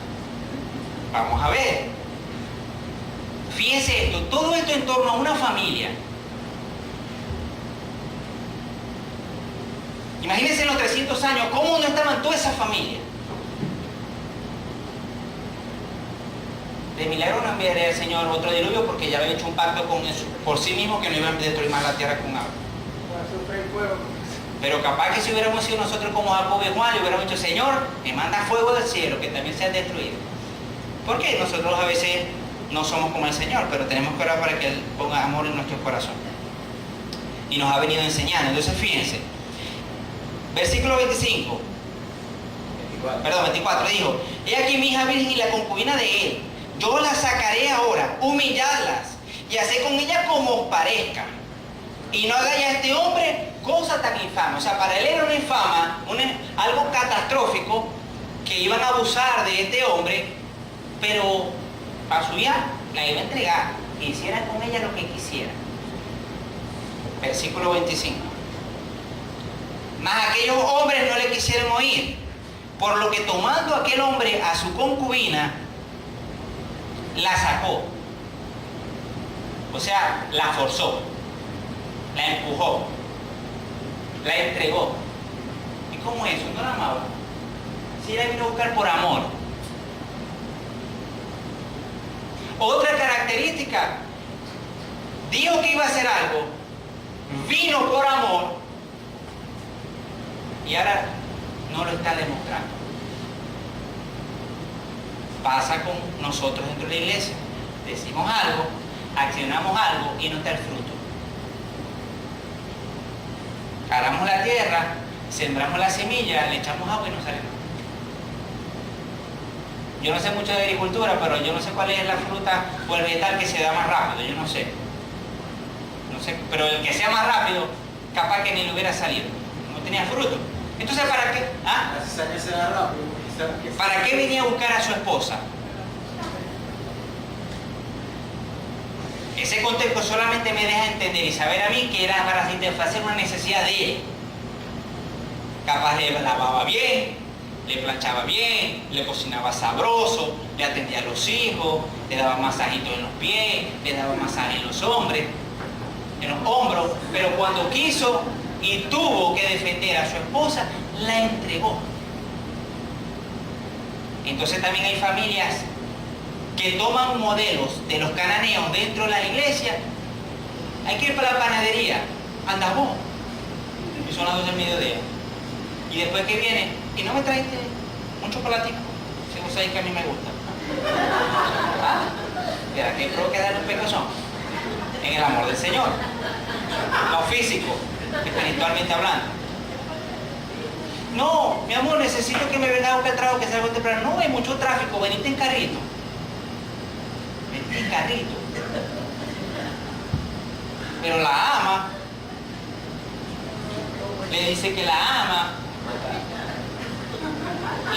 Vamos a ver. Fíjense esto, todo esto en torno a una familia. Imagínense en los 300 años, ¿cómo no estaban toda esa familia? De milagro no enviaría al Señor otro diluvio porque ya había hecho un pacto con eso, por sí mismo, que no iba a destruir más la tierra con agua. Pero capaz que si hubiéramos sido nosotros como Jacob y Juan, le hubiéramos dicho, Señor, me manda fuego del cielo, que también sean destruidos. ¿Por qué? Nosotros a veces no somos como el Señor, pero tenemos que orar para que Él ponga amor en nuestros corazones. Y nos ha venido enseñando. Entonces fíjense, versículo 25, 24, dijo, he aquí mi hija virgen y la concubina de él. Yo la sacaré ahora, humilladlas, y haced con ella como os parezca. Y no hagáis a este hombre cosa tan infame. O sea, para él era una infama, algo catastrófico, que iban a abusar de este hombre, pero para su hija la iba a entregar, que hicieran con ella lo que quisieran. Versículo 25. Mas aquellos hombres no le quisieron oír, por lo que tomando aquel hombre a su concubina, la sacó. O sea, la forzó, la empujó, la entregó. ¿Y cómo eso? ¿No la amaba? Si la vino a buscar por amor. Otra característica, dijo que iba a hacer algo, vino por amor y ahora no lo está demostrando. Pasa con nosotros dentro de la iglesia. Decimos algo, accionamos algo y no está el fruto. Aramos la tierra, sembramos la semilla, le echamos agua y no sale nada. Yo no sé mucho de agricultura, pero yo no sé cuál es la fruta o el vegetal que se da más rápido, yo no sé. No sé, pero el que sea más rápido, capaz que ni le hubiera salido. No tenía fruto. Entonces, ¿para qué? ¿Ah? ¿Para qué venía a buscar a su esposa? Ese contexto solamente me deja entender y saber a mí que era para satisfacer una necesidad de él. Capaz le lavaba bien, le planchaba bien, le cocinaba sabroso, le atendía a los hijos, le daba masajitos en los pies, le daba masaje en los hombros, pero cuando quiso y tuvo que defender a su esposa, la entregó. Entonces también hay familias que toman modelos de los cananeos dentro de la iglesia. Hay que ir para la panadería, anda vos, y son las 2 del mediodía. Y después que viene, y no me traiste un chocolatico, si vos sabés que a mí me gusta. ¿Ah? ¿Será que provoca dar un pecozón? En el amor del Señor, no físico, espiritualmente hablando. No, mi amor, necesito que me venga a buscar trabajo, que salga temprano. No, hay mucho tráfico, venite en carrito. Venite en carrito. Pero la ama, le dice que la ama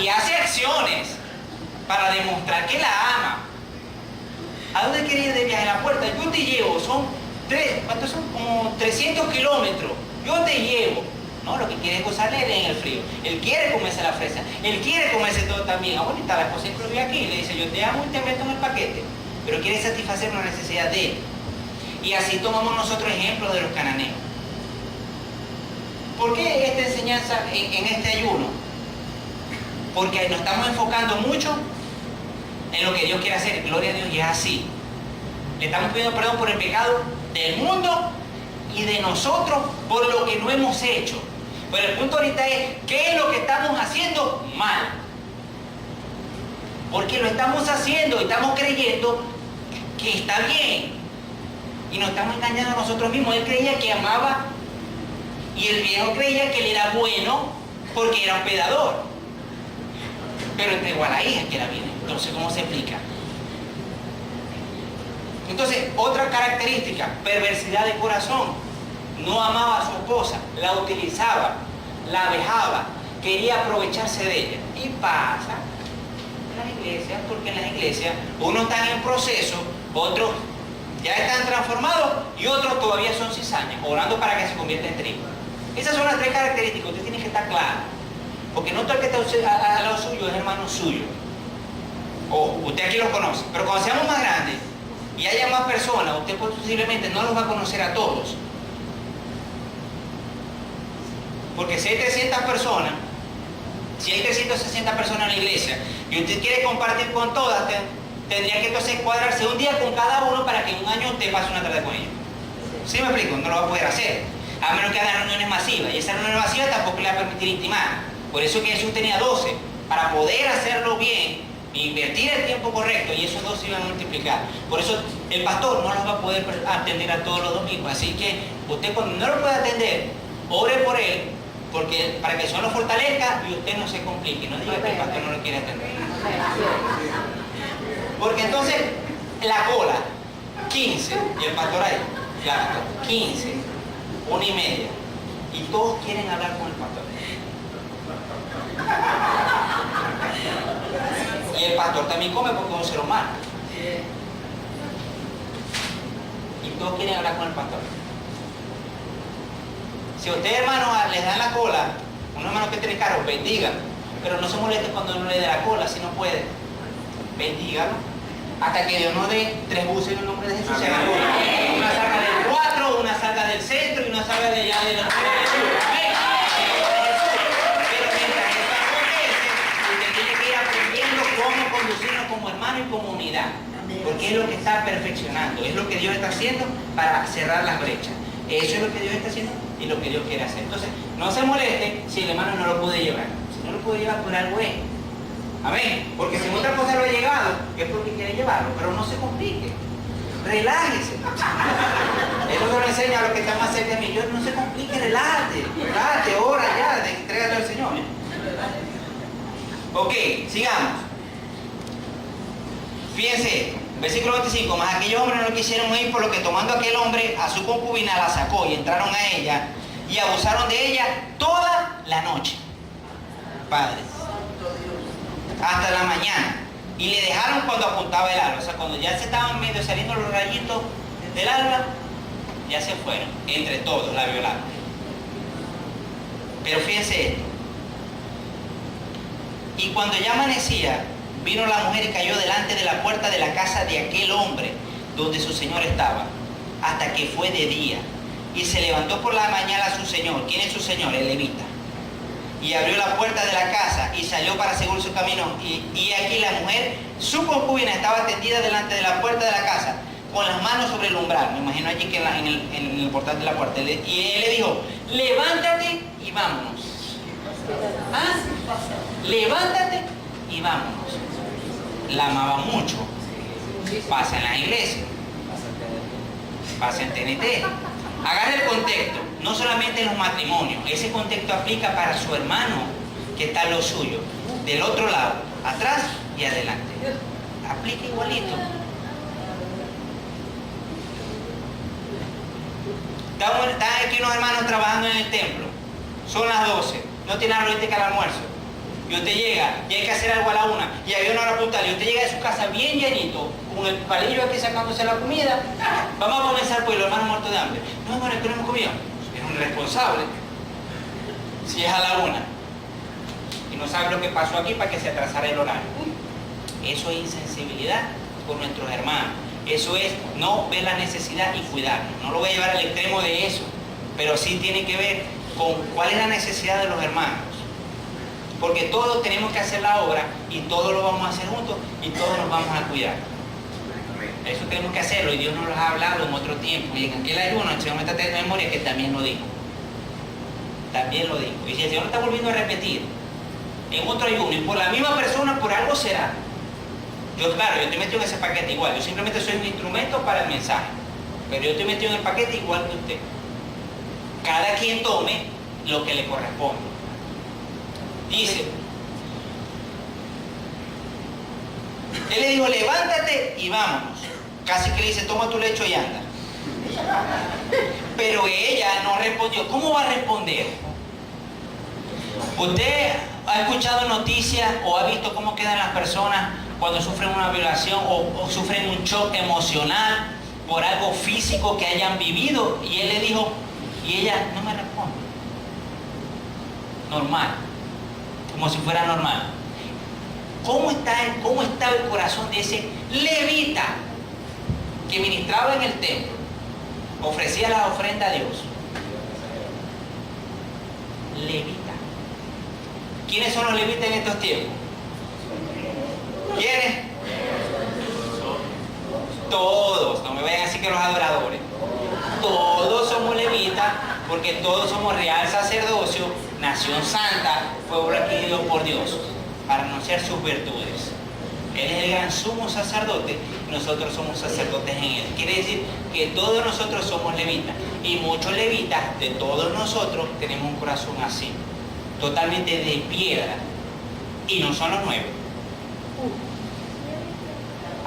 y hace acciones para demostrar que la ama. ¿A dónde quería ir de viaje? A la puerta, yo te llevo, ¿cuántos son? Como 300 kilómetros, yo te llevo. No, lo que quiere es gozarle en el frío. Él quiere comerse la fresa, él quiere comerse todo también. Abuelita, la esposa incluye aquí, le dice, yo te amo y te meto en el paquete, pero quiere satisfacer una necesidad de él. Y así tomamos nosotros ejemplos de los cananeos. ¿Por qué esta enseñanza en este ayuno? Porque nos estamos enfocando mucho en lo que Dios quiere hacer. Gloria a Dios, y es así. Le estamos pidiendo perdón por el pecado del mundo y de nosotros por lo que no hemos hecho. Pero el punto ahorita es, ¿qué es lo que estamos haciendo mal? Porque lo estamos haciendo y estamos creyendo que está bien. Y nos estamos engañando a nosotros mismos. Él creía que amaba y el viejo creía que él era bueno porque era hospedador. Pero entregó a la hija que era bien. Entonces, ¿cómo se explica? Entonces, otra característica, perversidad de corazón. No amaba a su esposa, la utilizaba, la vejaba, quería aprovecharse de ella. Y pasa en las iglesias, porque en las iglesias unos están en proceso, otros ya están transformados y otros todavía son cizañas, orando para que se convierta en trigo. Esas son las 3 características, usted tiene que estar claro. Porque no todo el que está al lado suyo es hermano suyo. O usted aquí los conoce, pero cuando seamos más grandes y haya más personas, usted posiblemente no los va a conocer a todos. Porque si hay 300 personas, si hay 360 personas en la iglesia y usted quiere compartir con todas, tendría que entonces cuadrarse un día con cada uno para que en un año usted pase una tarde con ellos. ¿Sí me explico? No lo va a poder hacer, a menos que hagan reuniones masivas, y esa reunión masiva tampoco le va a permitir intimar. Por eso que Jesús tenía 12, para poder hacerlo bien, invertir el tiempo correcto, y esos 12 iban a multiplicar. Por eso el pastor no los va a poder atender a todos los domingos, así que usted cuando no lo puede atender, ore por él, porque para que el Señor lo fortalezca y usted no se complique, no diga que el pastor no lo quiere atender. Porque entonces la cola, 15, y el pastor ahí, claro, 15, 1:30, y todos quieren hablar con el pastor. Y el pastor también come porque es un ser humano. Y todos quieren hablar con el pastor. Si a ustedes, hermanos, les dan la cola, un hermano que tiene carro, bendiga, pero no se moleste cuando no le dé la cola, si no puede. Bendígalo. Hasta que Dios nos dé 3 buses en el nombre de Jesús. Se haga una salga del 4, una salga del centro y una salga de allá de la conducirnos como hermano y como unidad, porque es lo que está perfeccionando, es lo que Dios está haciendo para cerrar las brechas. Eso es lo que Dios está haciendo y lo que Dios quiere hacer. Entonces, no se moleste si el hermano no lo puede llevar. Si no lo puede llevar, por algo es. Amén. Porque si otra cosa lo ha llegado, es porque quiere llevarlo, pero no se complique. Relájese. Eso se lo enseña a los que están más cerca de mí. Yo no se complique, relájate, ora ya, entrégate al Señor. Ok, sigamos. Fíjense, versículo 25, más aquellos hombres no quisieron ir, por lo que tomando aquel hombre a su concubina la sacó y entraron a ella y abusaron de ella toda la noche. Padre, hasta la mañana. Y le dejaron cuando apuntaba el alba, o sea, cuando ya se estaban medio saliendo los rayitos del alba, ya se fueron, entre todos la violaron. Pero fíjense esto. Y cuando ya amanecía, vino la mujer y cayó delante de la puerta de la casa de aquel hombre donde su señor estaba, hasta que fue de día. Y se levantó por la mañana a su señor. ¿Quién es su señor? El levita. y abrió la puerta de la casa y salió para seguir su camino. Y aquí la mujer, su concubina, estaba tendida delante de la puerta de la casa, con las manos sobre el umbral. Me imagino allí que en el portal de la puerta. Y él le dijo, levántate y vámonos. ¿Ah? Levántate y vámonos. La amaba mucho. Pasa en la iglesia. Pasa en TNT. Agarra el contexto, no solamente en los matrimonios, ese contexto aplica para su hermano que está en lo suyo, del otro lado, atrás y adelante. Aplica igualito. Están aquí unos hermanos trabajando en el templo, son las 12, no tienen ahorita que el almuerzo. Y usted llega y hay que hacer algo a la 1 y había una hora puntual y usted llega a su casa bien llenito, con el palillo aquí sacándose la comida. Vamos a comenzar pues los hermanos muertos de hambre. No, hermano, es que no hemos comido. Es un irresponsable. Si es a la 1 y no sabe lo que pasó aquí para que se atrasara el horario. Eso es insensibilidad con nuestros hermanos. Eso es no ver la necesidad y cuidarnos. No lo voy a llevar al extremo de eso, pero sí tiene que ver con cuál es la necesidad de los hermanos. Porque todos tenemos que hacer la obra y todos lo vamos a hacer juntos y todos nos vamos a cuidar. Eso tenemos que hacerlo y Dios nos lo ha hablado en otro tiempo. Y en aquel ayuno el Señor me está teniendo memoria que también lo dijo. También lo dijo. Y si el Señor está volviendo a repetir en otro ayuno y por la misma persona, por algo será. Yo, claro, yo estoy metido en ese paquete igual. Yo simplemente soy un instrumento para el mensaje. Pero yo estoy metido en el paquete igual que usted. Cada quien tome lo que le corresponde. Dice, él le dijo, levántate y vámonos. Casi que le dice, toma tu lecho y anda. Pero ella no respondió. ¿Cómo va a responder? ¿Usted ha escuchado noticias o ha visto cómo quedan las personas cuando sufren una violación o sufren un shock emocional por algo físico que hayan vivido? Y él le dijo, y ella no me responde. Normal. Como si fuera normal. ¿Cómo está el corazón de ese levita que ministraba en el templo? Ofrecía las ofrendas a Dios. Levita. ¿Quiénes son los levitas en estos tiempos? ¿Quiénes? Todos. No me vayan a decir que los adoradores. Todos somos levitas porque todos somos real sacerdocio, nación santa, pueblo adquirido por Dios, para anunciar sus virtudes. Él es el gran sumo sacerdote y nosotros somos sacerdotes en Él. Quiere decir que todos nosotros somos levitas y muchos levitas de todos nosotros tenemos un corazón así, totalmente de piedra, y no son los nuevos.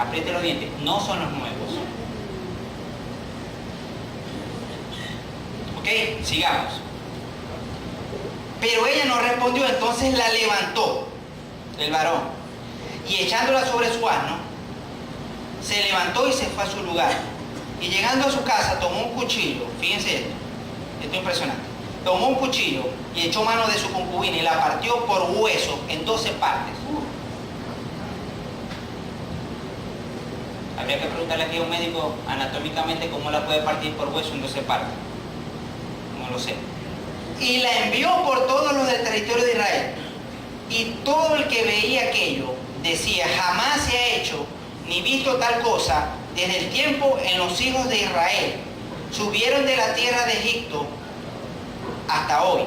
Apriete los dientes, no son los nuevos. Ok, sigamos. Pero ella no respondió, entonces la levantó el varón y echándola sobre su asno, se levantó y se fue a su lugar. Y llegando a su casa tomó un cuchillo, fíjense esto es impresionante, tomó un cuchillo y echó mano de su concubina y la partió por hueso en 12 partes. Habría que preguntarle aquí a un médico anatómicamente cómo la puede partir por hueso en 12 partes. No lo sé. Y la envió por todos los del territorio de Israel. Y todo el que veía aquello decía, jamás se ha hecho ni visto tal cosa desde el tiempo en los hijos de Israel. Subieron de la tierra de Egipto hasta hoy.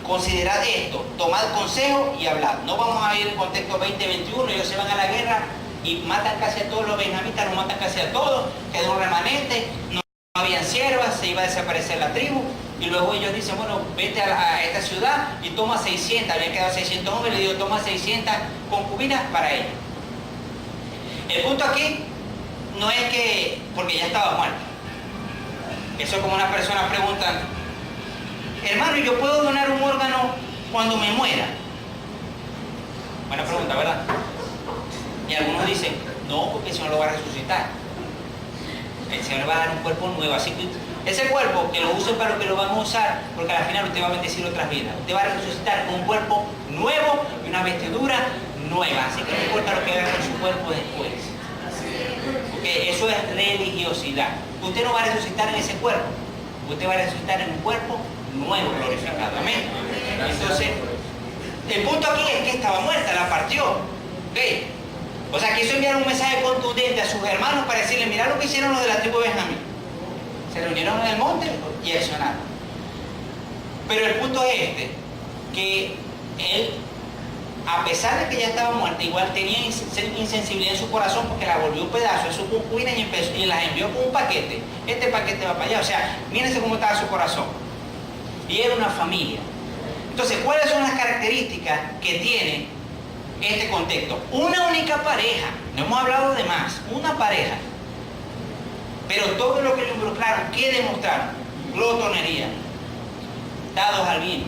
Considerad esto, tomad consejo y hablad. No vamos a ir al contexto 2021, ellos se van a la guerra y matan casi a todos los benjamitas, los matan casi a todos, quedó un remanente, no habían siervas, se iba a desaparecer la tribu. Y luego ellos dicen, bueno, vete a esta ciudad y toma 600, habían quedado 600 hombres, le digo, toma 600 concubinas para ellos. El punto aquí no es que, porque ya estaba muerto. Eso es como una persona preguntando, hermano, ¿yo puedo donar un órgano cuando me muera? Buena pregunta, ¿verdad? Y algunos dicen, no, porque el Señor lo va a resucitar. El Señor le va a dar un cuerpo nuevo, así que ese cuerpo que lo usen para lo que lo van a usar, porque al final usted va a bendecir otras vidas. Usted va a resucitar con un cuerpo nuevo y una vestidura nueva. Así que no importa lo que haga con su cuerpo después. Porque eso es religiosidad. Usted no va a resucitar en ese cuerpo. Usted va a resucitar en un cuerpo nuevo, glorificado. Amén. Entonces, El punto aquí es que estaba muerta, la partió. ¿Okay? O sea, quiso enviar un mensaje contundente a sus hermanos para decirles, mirá lo que hicieron los de la tribu de Benjamín. Se reunieron en el monte y accionaron. Pero el punto es este, que él, a pesar de que ya estaba muerta, igual tenía insensibilidad en su corazón porque la volvió un pedazo de su concubina y las envió con un paquete. Este paquete va para allá. O sea, mírense cómo estaba su corazón. Y era una familia. Entonces, ¿cuáles son las características que tiene este contexto? Una única pareja, no hemos hablado de más, una pareja. Pero todo lo que lo involucraron, ¿qué demostraron? Glotonería, dados al vino,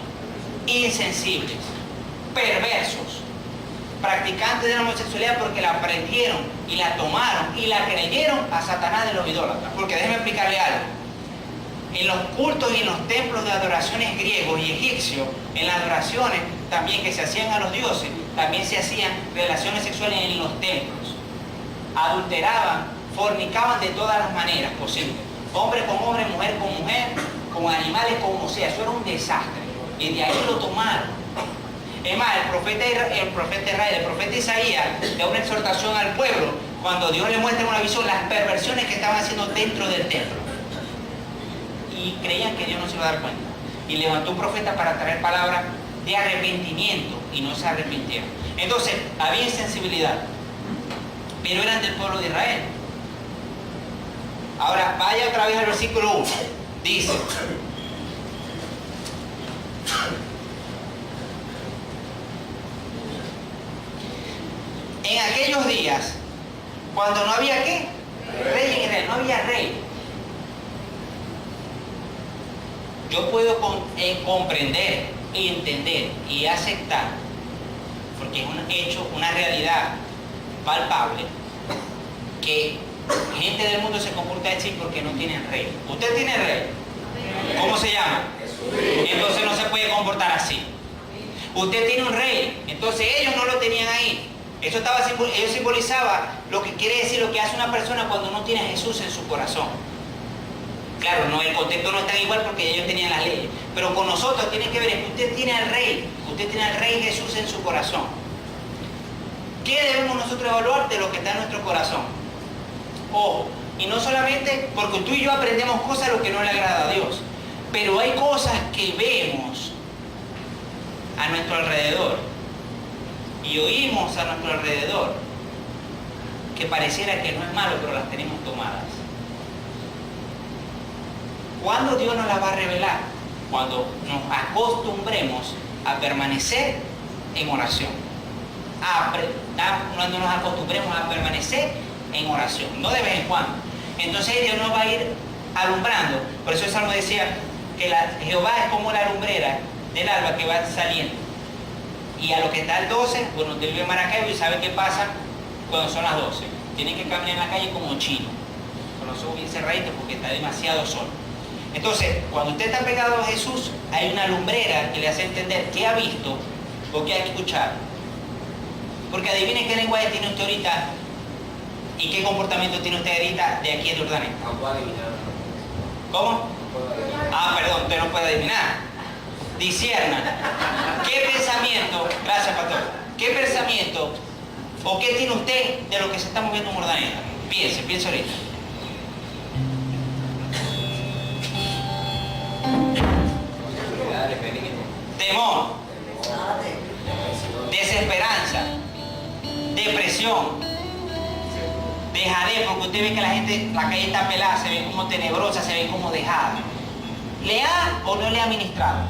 insensibles, perversos, practicantes de la homosexualidad porque la aprendieron y la tomaron y la creyeron a Satanás de los idólatras. Porque déjenme explicarle algo. En los cultos y en los templos de adoraciones griegos y egipcios, en las adoraciones también que se hacían a los dioses, también se hacían relaciones sexuales en los templos. Adulteraban, fornicaban de todas las maneras posibles. Hombre con hombre, mujer con mujer, con animales, como sea. Eso era un desastre. Y de ahí lo tomaron. Es más, el profeta Isaías da una exhortación al pueblo cuando Dios le muestra una visión las perversiones que estaban haciendo dentro del templo. Y creían que Dios no se iba a dar cuenta. Y levantó un profeta para traer palabras de arrepentimiento y no se arrepintieron. Entonces, había insensibilidad, pero eran del pueblo de Israel. Ahora, vaya otra vez al versículo 1. Dice: en aquellos días, cuando no había ¿qué? Rey en Israel, no había rey. Yo puedo comprender, entender y aceptar, porque es un hecho, una realidad palpable, que gente del mundo se comporta así porque no tienen rey. ¿Usted tiene rey? ¿Cómo se llama? Entonces no se puede comportar así. Usted tiene un rey, entonces ellos no lo tenían ahí. Eso ellos simbolizaba lo que quiere decir lo que hace una persona cuando no tiene a Jesús en su corazón. Claro, no, el contexto no es tan igual porque ellos tenían las leyes. Pero con nosotros tiene que ver es que usted tiene al Rey. Usted tiene al Rey Jesús en su corazón. ¿Qué debemos nosotros evaluar de lo que está en nuestro corazón? Ojo, y no solamente porque tú y yo aprendemos cosas a lo que no le agrada a Dios. Pero hay cosas que vemos a nuestro alrededor y oímos a nuestro alrededor que pareciera que no es malo, pero las tenemos tomadas. ¿Cuándo Dios nos las va a revelar? Cuando nos acostumbremos a permanecer en oración. Cuando nos acostumbremos a permanecer en oración, no de vez en cuando. Entonces Dios nos va a ir alumbrando. Por eso el Salmo decía que Jehová es como la lumbrera del alba que va saliendo. Y a lo que está el 12, bueno, usted vive en Maracaibo y sabe qué pasa cuando son las 12. Tienen que caminar en la calle como chino, con los ojos bien cerraditos porque está demasiado sol. Entonces, cuando usted está pegado a Jesús, hay una lumbrera que le hace entender qué ha visto o qué ha escuchado. Porque adivine qué lenguaje tiene usted ahorita y qué comportamiento tiene usted ahorita de aquí de Urdaneta. No puedo adivinar. ¿Cómo? Perdón, usted no puede adivinar. Discierna. ¿Qué pensamiento, gracias pastor, qué pensamiento o qué tiene usted de lo que se está moviendo en Urdaneta? Piense ahorita. Temor, desesperanza, depresión, dejadez, porque usted ve que la calle está pelada, se ve como tenebrosa, se ve como dejada. ¿Le ha o no le ha ministrado?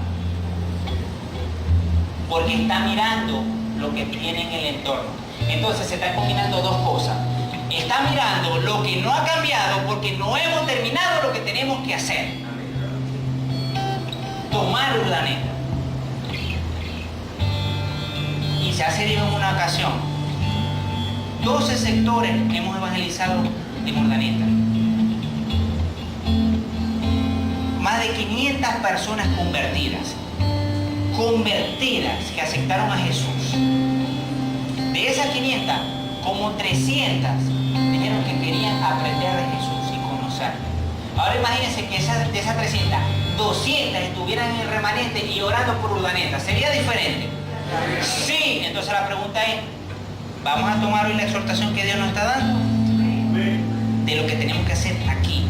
Porque está mirando lo que tiene en el entorno. Entonces se están combinando dos cosas. Está mirando lo que no ha cambiado porque no hemos terminado lo que tenemos que hacer. Tomar Urdaneta. Y se ha servido en una ocasión. 12 sectores hemos evangelizado en Urdaneta. Más de 500 personas convertidas que aceptaron a Jesús. De esas 500, como 300 dijeron que querían aprender de Jesús y conocerlo. Ahora imagínense que de esas 300, 200 estuvieran en el remanente y orando por Urdaneta. ¿Sería diferente? Sí. Entonces la pregunta es, ¿vamos a tomar hoy la exhortación que Dios nos está dando? De lo que tenemos que hacer aquí.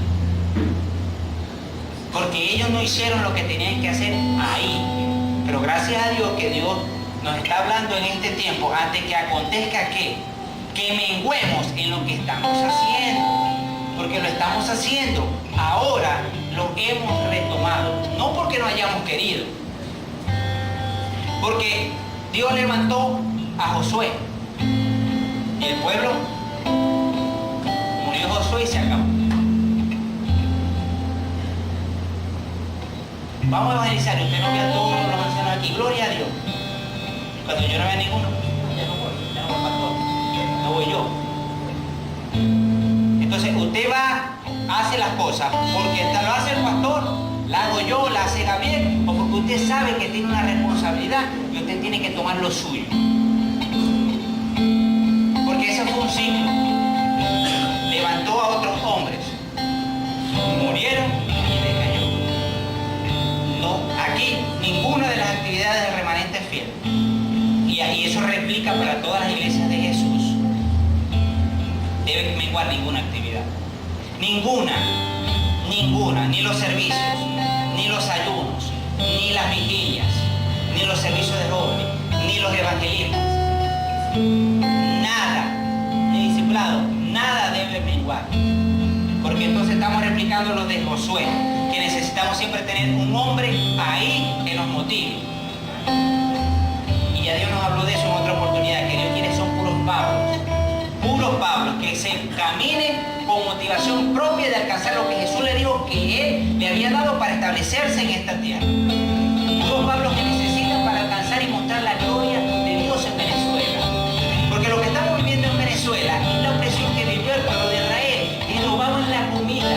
Porque ellos no hicieron lo que tenían que hacer ahí. Pero gracias a Dios que Dios nos está hablando en este tiempo, antes que acontezca que menguemos en lo que estamos haciendo. Porque lo estamos haciendo. Ahora lo hemos retomado. No porque no hayamos querido. Porque Dios levantó a Josué. Y el pueblo murió Josué y se acabó. Vamos a evangelizar. Usted no ve a todos los ancianos aquí. Gloria a Dios. Cuando yo no vea ninguno, ya no voy pastor. No voy yo. Entonces usted va, hace las cosas porque lo hace el pastor, la hago yo, la hace Gabriel, o porque usted sabe que tiene una responsabilidad y usted tiene que tomar lo suyo. Porque ese fue un ciclo. Levantó a otros hombres, murieron y decayó. No, aquí ninguna de las actividades del remanente es fiel. Y eso replica para todas las iglesias de Jesús. Debe menguar ninguna actividad. Ninguna. Ni los servicios, ni los ayunos, ni las vigilias, ni los servicios de jóvenes, ni los evangelismos. Nada, ni discipulado, nada debe menguar. Porque entonces estamos replicando lo de Josué, que necesitamos siempre tener un hombre ahí que nos motive. Y ya Dios nos habló de eso en otra oportunidad, que Dios quiere son puros Pablos, que se caminen con motivación propia de alcanzar lo que Jesús le dijo que Él le había dado para establecerse en esta tierra. Puros Pablos que necesitan para alcanzar y mostrar la gloria de Dios en Venezuela. Porque lo que estamos viviendo en Venezuela es la opresión que vivió el pueblo de Israel, y robaban la comida.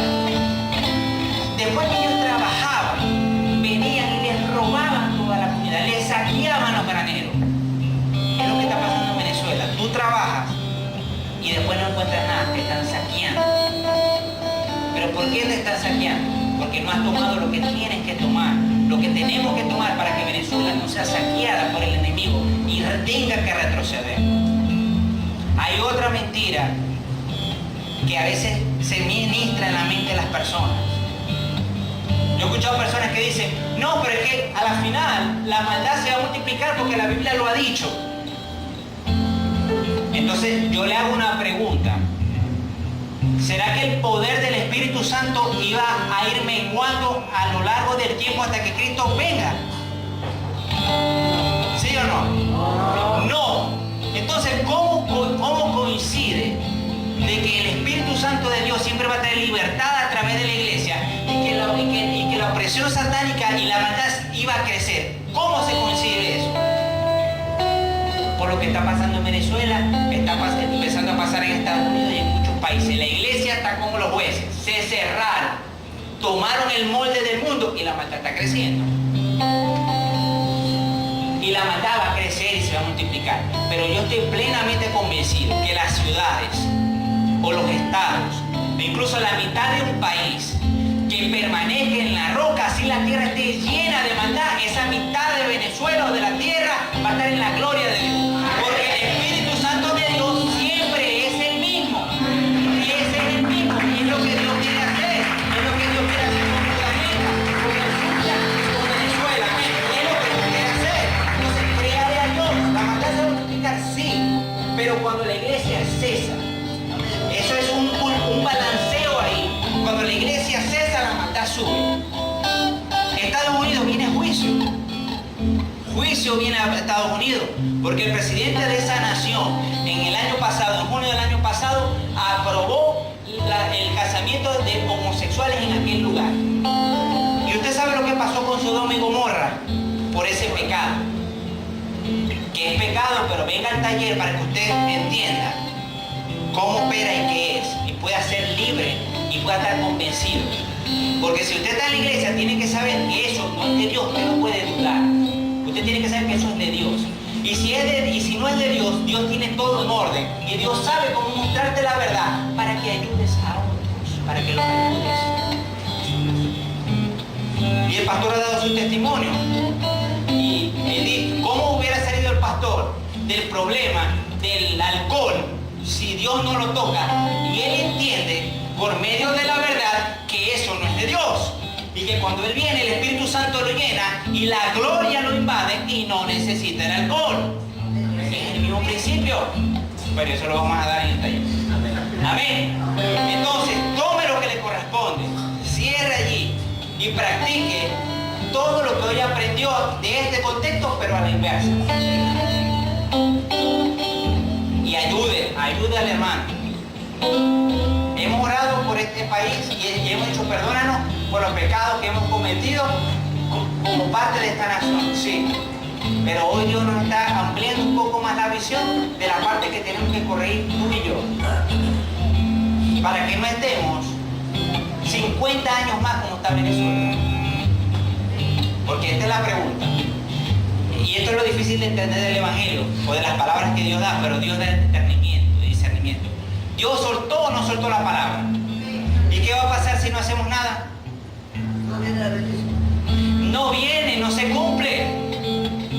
Después que ellos trabajaban, venían y les robaban toda la comida, les saqueaban los graneros. Es lo que está pasando en Venezuela. Tú trabajas y después no encuentras nada, te están saqueando. ¿Pero por qué te están saqueando? Porque no has tomado lo que tienes que tomar, lo que tenemos que tomar para que Venezuela no sea saqueada por el enemigo y tenga que retroceder. Hay otra mentira que a veces se ministra en la mente de las personas. Yo he escuchado personas que dicen, no, pero es que a la final la maldad se va a multiplicar porque la Biblia lo ha dicho. Entonces yo le hago una pregunta. ¿Será que el poder del Espíritu Santo iba a ir menguando a lo largo del tiempo hasta que Cristo venga? ¿Sí o no? No. Entonces, ¿cómo coincide de que el Espíritu Santo de Dios siempre va a traer libertad a través de la iglesia y que la opresión satánica y la maldad iba a crecer? ¿Cómo se coincide eso? Por lo que está pasando en Venezuela, está empezando a pasar en Estados Unidos y en muchos países. La iglesia está como los jueces, se cerraron, tomaron el molde del mundo y la maldad está creciendo. Y la maldad va a crecer y se va a multiplicar. Pero yo estoy plenamente convencido que las ciudades o los estados, o incluso la mitad de un país que permanezca en la roca, así la tierra esté llena de maldad, esa mitad de Venezuela o de la tierra va a estar en la gloria de Dios. Porque el Espíritu Santo de Dios siempre es el mismo. Y ese es el mismo. Y es lo que Dios quiere hacer. Es lo que Dios quiere hacer con Sudamérica, con el Zulia, con Venezuela. Es lo que Dios quiere hacer. Entonces, créale a Dios. La maldad se va a multiplicar, sí. Pero cuando la iglesia cesa, eso es un balanceo ahí. Cuando la iglesia cesa, la maldad sube. Estados Unidos viene a juicio. Juicio viene a Estados Unidos, porque el presidente de esa nación en el año pasado, en junio del año pasado, aprobó el casamiento de homosexuales en aquel lugar. Y usted sabe lo que pasó con Sodoma y Gomorra por ese pecado. Que es pecado, pero venga al taller para que usted entienda cómo opera y qué es, y pueda ser libre y pueda estar convencido. Porque si usted está en la iglesia, tiene que saber que eso no es de Dios, usted no puede dudar. Usted tiene que saber que eso es de Dios. Y si no es de Dios, Dios tiene todo en orden. Y Dios sabe cómo mostrarte la verdad para que ayudes a otros, para que los ayudes. Y el pastor ha dado su testimonio. Y él dice, ¿cómo hubiera salido el del problema del alcohol, si Dios no lo toca, y él entiende por medio de la verdad que eso no es de Dios, y que cuando él viene el Espíritu Santo lo llena y la gloria lo invade y no necesita el alcohol. Es el mismo principio, pero eso lo vamos a dar en el taller. Amén. Entonces tome lo que le corresponde, cierre allí y practique todo lo que hoy aprendió de este contexto, pero a la inversa. Y ayude al hermano. Hemos orado por este país y hemos dicho perdónanos por los pecados que hemos cometido como parte de esta nación, sí. Pero hoy Dios nos está ampliando un poco más la visión de la parte que tenemos que corregir tú y yo. Para que no estemos 50 años más como está Venezuela. Porque esta es la pregunta. Y esto es lo difícil de entender del Evangelio o de las palabras que Dios da, pero Dios da discernimiento. ¿Dios soltó o no soltó la palabra? ¿Y qué va a pasar si no hacemos nada? No viene, no se cumple.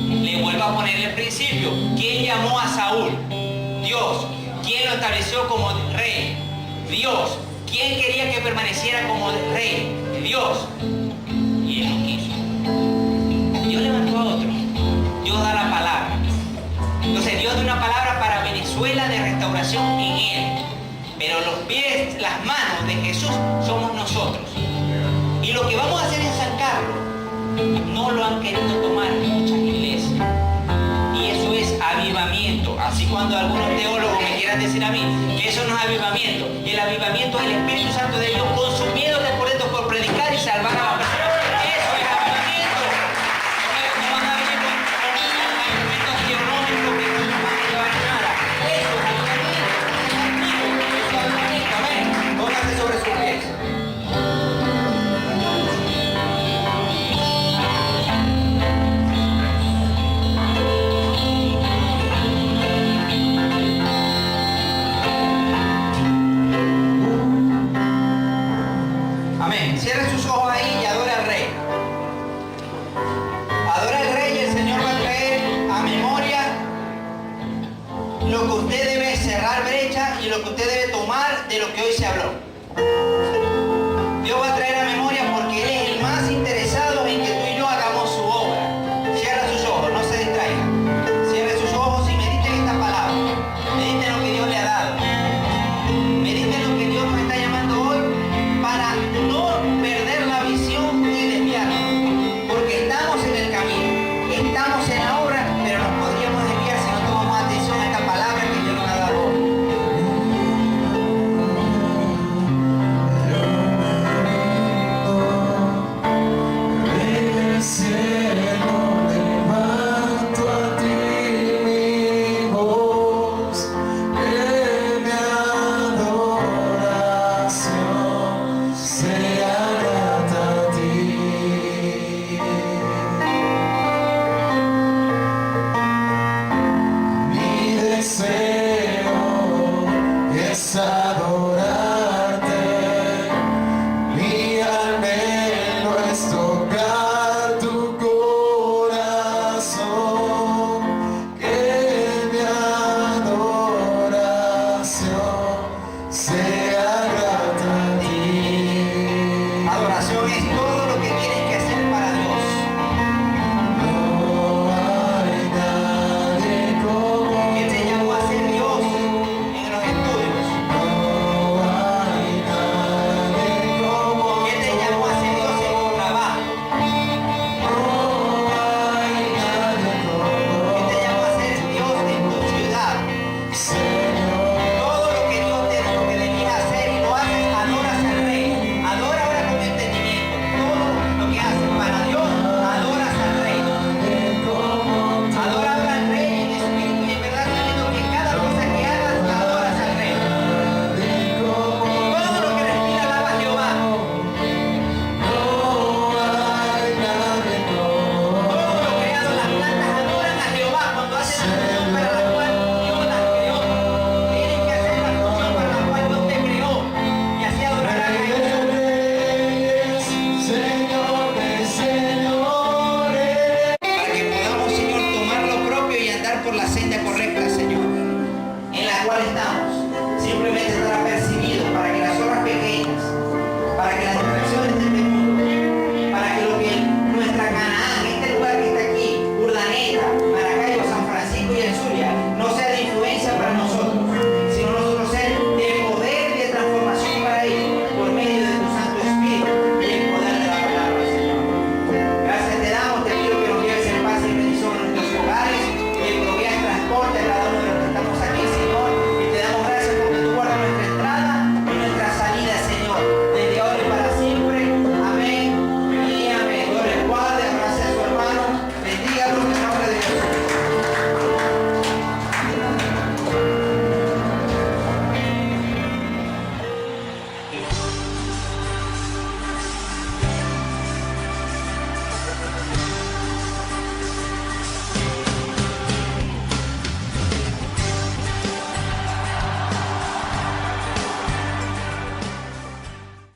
Le vuelvo a poner el principio. ¿Quién llamó a Saúl? Dios. ¿Quién lo estableció como rey? Dios. ¿Quién quería que permaneciera como rey? Dios. Y él no quiso. Dios levantó a otro. Dios da la palabra. Entonces Dios da una palabra para Venezuela de restauración en él. Pero los pies, las manos de Jesús somos nosotros. Y lo que vamos a hacer en San Carlos no lo han querido tomar muchas iglesias. Y eso es avivamiento. Así cuando algunos teólogos me quieran decir a mí que eso no es avivamiento. El avivamiento es el Espíritu Santo de Dios consumiéndote por dentro por predicar y salvar a la persona. Eso es avivamiento. No van a venir con argumentos teológicos que no nos van a llevar a nada. Eso es avivamiento. Eso es avivamiento. Amén. Póngase sobre sus pies. Amén. Cierre sus ojos ahí y adore al Rey. Adora al Rey y el Señor va a traer a memoria lo que usted debe cerrar brecha y lo que usted debe tomar de lo que hoy se habló.